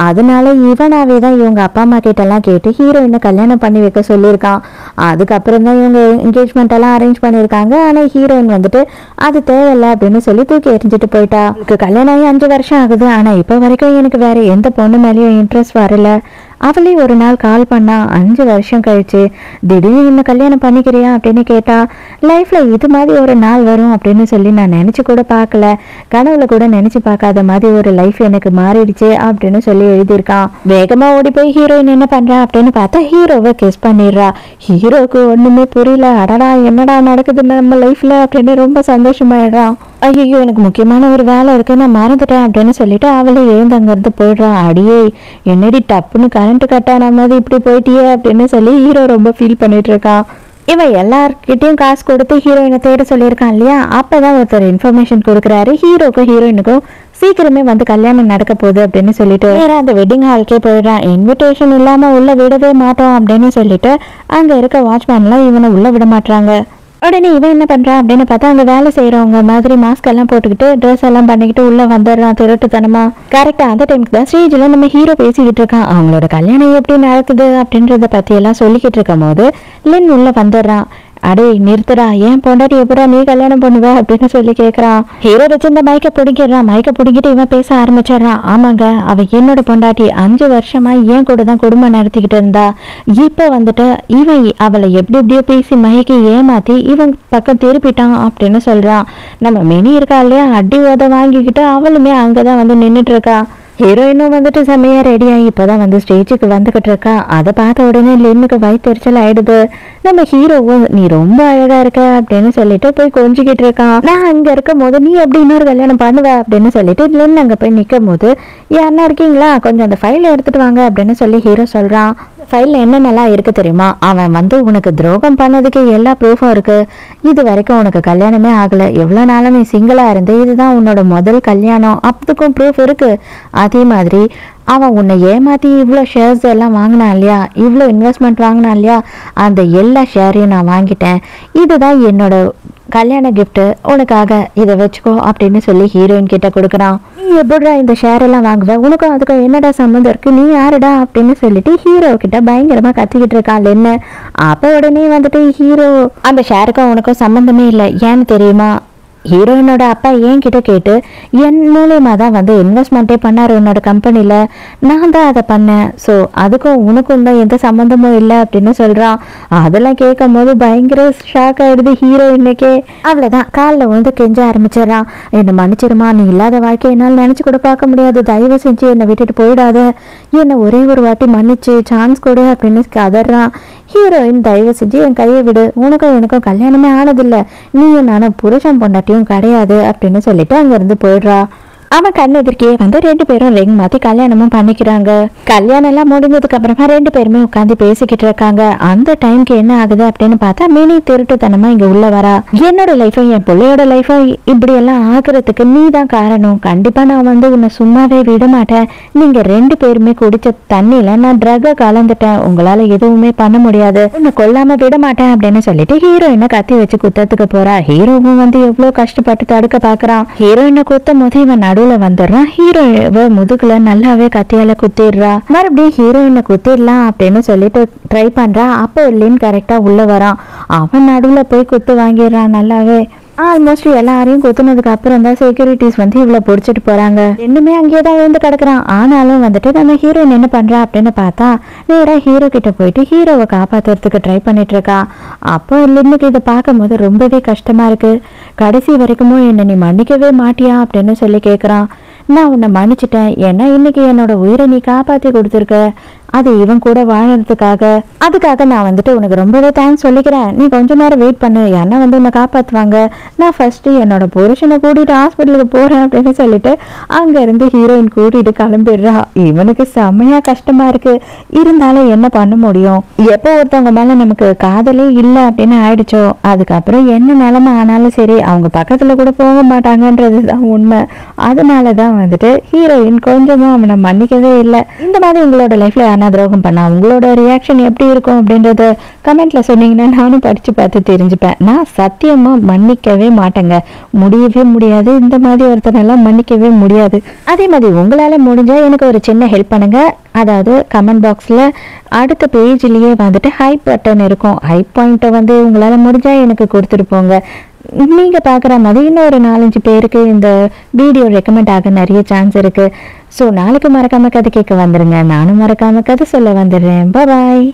Speaker 1: அதனால இவனாவே தான் இவங்க அப்பா அம்மா கிட்ட எல்லாம் கேட்டு ஹீரோயினை கல்யாணம் பண்ணி வைக்க சொல்லியிருக்கான். அதுக்கப்புறம் தான் இவங்க என்கேஜ்மெண்ட் எல்லாம் அரேஞ்ச் பண்ணியிருக்காங்க. ஆனா ஹீரோயின் வந்துட்டு அது தேவையில்லை அப்படின்னு சொல்லி தூக்கி எரிஞ்சிட்டு போயிட்டா. அவளுக்கு கல்யாணம் ஆகி 5 வருஷம் ஆகுது, ஆனா இப்ப வரைக்கும் எனக்கு வேற எந்த பொண்ணு மேலேயும் இன்ட்ரெஸ்ட் வரல. அவளே ஒரு நாள் கால் பண்ணா 5 வருஷம் கழிச்சு, திடீர்னு என்ன கல்யாணம் பண்ணிக்கிறியா அப்படின்னு கேட்டா, லைஃப்ல இது மாதிரி ஒரு நாள் வரும் அப்படின்னு சொல்லி நான் நினைச்சு கூட பார்க்கல, கனவுல கூட நினைச்சு பார்க்காத மாதிரி ஒரு லைஃப் எனக்கு மாறிடுச்சு அப்படின்னு சொல்லி எழுதியிருக்கான். வேகமா ஓடி போய் ஹீரோயின் என்ன பண்றா அப்படின்னு பார்த்தா ஹீரோவை கிஸ் பண்ணிடுறா. ஹீரோக்கு ஒண்ணுமே புரியல, அடடா என்னடா நடக்குது நம்ம லைஃப்ல அப்படின்னு ரொம்ப சந்தோஷமாயிடுறான். ஐயோ எனக்கு முக்கியமான ஒரு வேலை இருக்கு, நான் மறந்துட்டேன் அப்படின்னு சொல்லிட்டு அவளே எழுந்து அங்கிருந்து போயிடுறான். அடியே என்னடி டப்புன்னு கரண்ட் கட் ஆன மாதிரி இப்படி போயிட்டியே அப்படின்னு சொல்லி ஹீரோ ரொம்ப ஃபீல் பண்ணிட்டு இருக்கான். இவன் எல்லார்கிட்டையும் காசு கொடுத்து ஹீரோயினை தேட சொல்லியிருக்கான் இல்லையா, அப்பதான் ஒருத்தர் இன்ஃபர்மேஷன் கொடுக்குறாரு. ஹீரோக்கும் ஹீரோயினுக்கும் சீக்கிரமே வந்து கல்யாணம் நடக்க போகுது அப்படின்னு சொல்லிட்டு நேரா அந்த வெட்டிங் ஹாலுக்கே போயிடுறான். இன்விடேஷன் இல்லாம உள்ள விடவே மாட்டோம் அப்படின்னு சொல்லிட்டு அங்க இருக்க வாட்ச்மேன்லாம் இவனை உள்ள விட மாட்டாங்க. உடனே இவன் என்ன பண்றான் அப்படின்னு பார்த்தா அங்க வேலை செய்யறவங்க மாதிரி மாஸ்க் எல்லாம் போட்டுக்கிட்டு ட்ரெஸ் எல்லாம் பண்ணிக்கிட்டு உள்ள வந்துடுறான் திருட்டுத்தனமா. கரெக்டா அந்த டைமுக்கு தான் ஸ்டேஜ்ல நம்ம ஹீரோ பேசிக்கிட்டு இருக்கான். அவங்களோட கல்யாணம் எப்படி நடக்குது அப்படின்றத பத்தி எல்லாம் சொல்லிக்கிட்டு இருக்கும் போது லின் உள்ள வந்துடுறான். அடே நிறுத்துடா, ஏன் பொண்டாட்டி எப்படா நீ கல்யாணம் பண்ணுவ அப்படின்னு சொல்லி கேட்கறான். ஹீரோ வச்சு இந்த மைக்க பிடிக்கிறான். மைக்க பிடிக்கிட்டு இவன் பேச ஆரம்பிச்சிடறான். ஆமாங்க, அவ என்னோட பொண்டாட்டி, 5 வருஷமா ஏன் கூட தான் குடும்பம் நடத்திக்கிட்டு இருந்தா, இப்ப வந்துட்டு இவன் அவளை எப்படி எப்படியோ பேசி மயக்கி ஏமாத்தி இவன் பக்கம் திருப்பிட்டான் அப்படின்னு சொல்றான். நம்ம மினி இருக்கா இல்லையா, அடி உத வாங்கிக்கிட்டு அவளுமே அங்கதான் வந்து நின்றுட்டு இருக்கா. ஹீரோயினும் வந்துட்டு செம்மையா ரெடியாகி இப்பதான் வந்து ஸ்டேஜுக்கு வந்துகிட்டு இருக்கா. அதை பார்த்த உடனே லின்னுக்கு வயிற்றுச்சல் ஆயிடுது. நம்ம ஹீரோவும் நீ ரொம்ப அழகா இருக்க அப்படின்னு சொல்லிட்டு போய் கொஞ்சிக்கிட்டு இருக்கான். நான் அங்க இருக்கும் போது நீ எப்படி இன்னொரு கல்யாணம் பண்ணுவ அப்படின்னு சொல்லிட்டு லின் அங்க போய் நிற்கும் போது யாருன்னா இருக்கீங்களா, கொஞ்சம் அந்த ஃபைலை எடுத்துட்டு வாங்க அப்படின்னு சொல்லி ஹீரோ சொல்றான். ஃபைலில் என்னென்னலாம் இருக்கு தெரியுமா, அவன் வந்து உனக்கு துரோகம் பண்ணதுக்கு எல்லா ப்ரூஃபும் இருக்கு. இது வரைக்கும் உனக்கு கல்யாணமே ஆகல, எவ்வளோ நாளும் நீ சிங்கிளா இருந்து இதுதான் உன்னோட முதல் கல்யாணம், அதுக்கும் ப்ரூஃப் இருக்கு. அதே மாதிரி அவன் உன்னை ஏமாத்தி இவ்வளோ ஷேர்ஸ் எல்லாம் வாங்கினான் இல்லையா, இவ்வளோ இன்வெஸ்ட்மெண்ட் வாங்கினான் இல்லையா, அந்த எல்லா ஷேரையும் நான் வாங்கிட்டேன். இதுதான் என்னோட கல்யாண கிஃப்ட் உனக்காக, இதை வச்சுக்கோ அப்படின்னு சொல்லி ஹீரோயின் கிட்ட கொடுக்குறான். நீ எப்படிடா இந்த ஷேர் எல்லாம் வாங்குவ, உனக்கும் அதுக்கும் என்னடா சம்மந்தம் இருக்கு, நீ யாருடா அப்படின்னு சொல்லிட்டு ஹீரோ கிட்ட பயங்கரமா கத்திக்கிட்டு இருக்கான் என்ன. அப்ப உடனே வந்துட்டு ஹீரோ அந்த ஷேருக்கும் உனக்கும் சம்மந்தமே இல்லை, ஏன்னு தெரியுமா, ஹீரோயினோட அப்பா என்கிட்ட கேட்டு என் மூலயமா தான் வந்து இன்வெஸ்ட்மெண்ட்டே பண்ணார் உன்னோட கம்பெனியில், நான் தான் அதை பண்ணேன். ஸோ அதுக்கும் உனக்கும் தான் எந்த சம்மந்தமும் இல்லை அப்படின்னு சொல்கிறான். அதெல்லாம் கேட்கும் போது பயங்கர ஷாக் ஆகிடுது ஹீரோயினுக்கே. அவ்வளோதான் காலில் வந்து கெஞ்ச ஆரம்பிச்சிடறான். என்னை மன்னிச்சிருமா, நீ இல்லாத வாழ்க்கை என்னால் நினச்சி கூட பார்க்க முடியாது, தயவு செஞ்சு என்னை விட்டுட்டு போயிடாத, என்னை ஒரே ஒரு வாட்டி மன்னிச்சு சான்ஸ் கொடு அப்படின்னு கதறான். ஹீரோயின் தயவு செஞ்சு என் கையை விடு, உனக்கும் எனக்கும் கல்யாணமே ஆனதில்லை, நீயும் நானும் புருஷன் பொண்டாட்டியும் கிடையாது அப்படின்னு சொல்லிட்டு அங்கிருந்து போயிடுறா. அவன் கண் எதிர்க்கே வந்து 2 பேரும் ரிங் மாத்தி கல்யாணமும் பண்ணிக்கிறாங்க. கல்யாணம் எல்லாம் முடிஞ்சதுக்கு அப்புறமா 2 பேருமே உட்காந்து பேசிக்கிட்டு இருக்காங்க. அந்த டைம்க்கு என்ன ஆகுது அப்படின்னு பார்த்தா மினி திருட்டுத்தனமா இங்க உள்ள வரா. என்னோட லைஃபும் என் பிள்ளையோட லைஃபும் இப்படி எல்லாம் ஆகுறதுக்கு நீ தான் காரணம், கண்டிப்பா நான் வந்து உன்னை சும்மாவே விட மாட்டேன், நீங்க 2 பேருமே குடிச்ச தண்ணியில நான் ட்ரக்க கலந்துட்டேன், உங்களால எதுவுமே பண்ண முடியாது, உன்னை கொல்லாம விட மாட்டேன் அப்படின்னு சொல்லிட்டு ஹீரோயினை கத்தி வச்சு குத்தத்துக்கு போறா. ஹீரோவும் வந்து எவ்வளவு கஷ்டப்பட்டு தடுக்க பாக்குறான். ஹீரோயினை குத்தும் போது இவன் நடுவுல வந்துடுறான். ஹீரோவை முதுகுல நல்லாவே கத்தியால குத்திடுறா. மறுபடியும் ஹீரோயினை குத்திடலாம் அப்படின்னு சொல்லிட்டு ட்ரை பண்றா. அப்போ லின் கரெக்டா உள்ள வரான். அவன் நடுவுல போய் குத்து வாங்கிடுறான் நல்லாவே. ஆல்மோஸ்ட் எல்லாரையும் குத்துனதுக்கு அப்புறம் தான் செக்யூரிட்டிஸ் வந்து இவ்வளவு பிடிச்சிட்டு போறாங்க. இன்னுமே அங்கேயே தான் விழுந்து கிடக்குறான். ஆனாலும் வந்துட்டு நம்ம ஹீரோயின் என்ன பண்றா அப்படின்னு பார்த்தா நேரா ஹீரோ கிட்ட போயிட்டு ஹீரோவை காப்பாத்துறதுக்கு ட்ரை பண்ணிட்டு இருக்கா. அப்போ லின்னுக்கு இதை பார்க்கும் போது ரொம்பவே கஷ்டமா இருக்கு. கடைசி வரைக்கும் என்ன நீ மன்னிக்கவே மாட்டியா அப்படின்னு சொல்லி கேட்குறான். நான் உன்னை மன்னிச்சிட்டேன், ஏன்னா இன்னைக்கு என்னோட உயிரை நீ காப்பாற்றி கொடுத்துருக்க, அது இவன் கூட வாழறதுக்காக, அதுக்காக நான் வந்துட்டு உனக்கு ரொம்பவே தேங்க்ஸ் சொல்லிக்கிறேன், நீ கொஞ்ச நேரம் வெயிட் பண்ணு, யாருன்னா வந்து உன்னை காப்பாற்றுவாங்க, நான் ஃபர்ஸ்ட் என்னோட புருஷனை கூட்டிட்டு ஹாஸ்பிட்டலுக்கு போறேன் அப்படின்னு சொல்லிட்டு அங்க இருந்து ஹீரோயின் கூட்டிட்டு கிளம்பிடுறா. இவனுக்கு செம்மையா கஷ்டமா இருக்கு. இருந்தாலும் என்ன பண்ண முடியும், எப்போ ஒருத்தவங்க மேல நமக்கு காதலே இல்லை அப்படின்னு ஆயிடுச்சோ அதுக்கப்புறம் என்ன நிலைமை ஆனாலும் சரி அவங்க பக்கத்துல கூட போக மாட்டாங்கன்றதுதான் உண்மை. அதனாலதான் வந்துட்டு ஹீரோயின் கொஞ்சமும் அவனை மன்னிக்கவே இல்லை. இந்த மாதிரி உங்களோட லைஃப்ல யாரா துரோகம் பண்ணா உங்களோட ரியாக்ஷன் எப்படி இருக்கும் அப்படின்றத கமெண்ட்ல சொன்னீங்கன்னா நானும் படிச்சு பார்த்து தெரிஞ்சுப்பேன். நான் சத்தியமா மன்னிக்கவே மாட்டேங்க, முடியவே முடியாது, இந்த மாதிரி ஒருத்தனெல்லாம் மன்னிக்கவே முடியாது. அதே மாதிரி உங்களால முடிஞ்சா எனக்கு ஒரு சின்ன ஹெல்ப் பண்ணுங்க. அதாவது கமெண்ட் பாக்ஸ்ல அடுத்த பேஜ்லயே வந்துட்டு ஹைப் பட்டன் இருக்கும், ஹைப் பாயிண்ட்டை வந்து உங்களால முடிஞ்சா எனக்கு கொடுத்துட்டு போங்க. நீங்க பாக்குற மாதிரி இன்னொரு 4-5 பேருக்கு இந்த வீடியோ ரெக்கமெண்ட் ஆக நிறைய சான்ஸ் இருக்கு. ஸோ நாளைக்கு மறக்காம கதை கேட்க வந்துருங்க, நானும் மறக்காம கதை சொல்ல வந்துடுறேன். பாய்.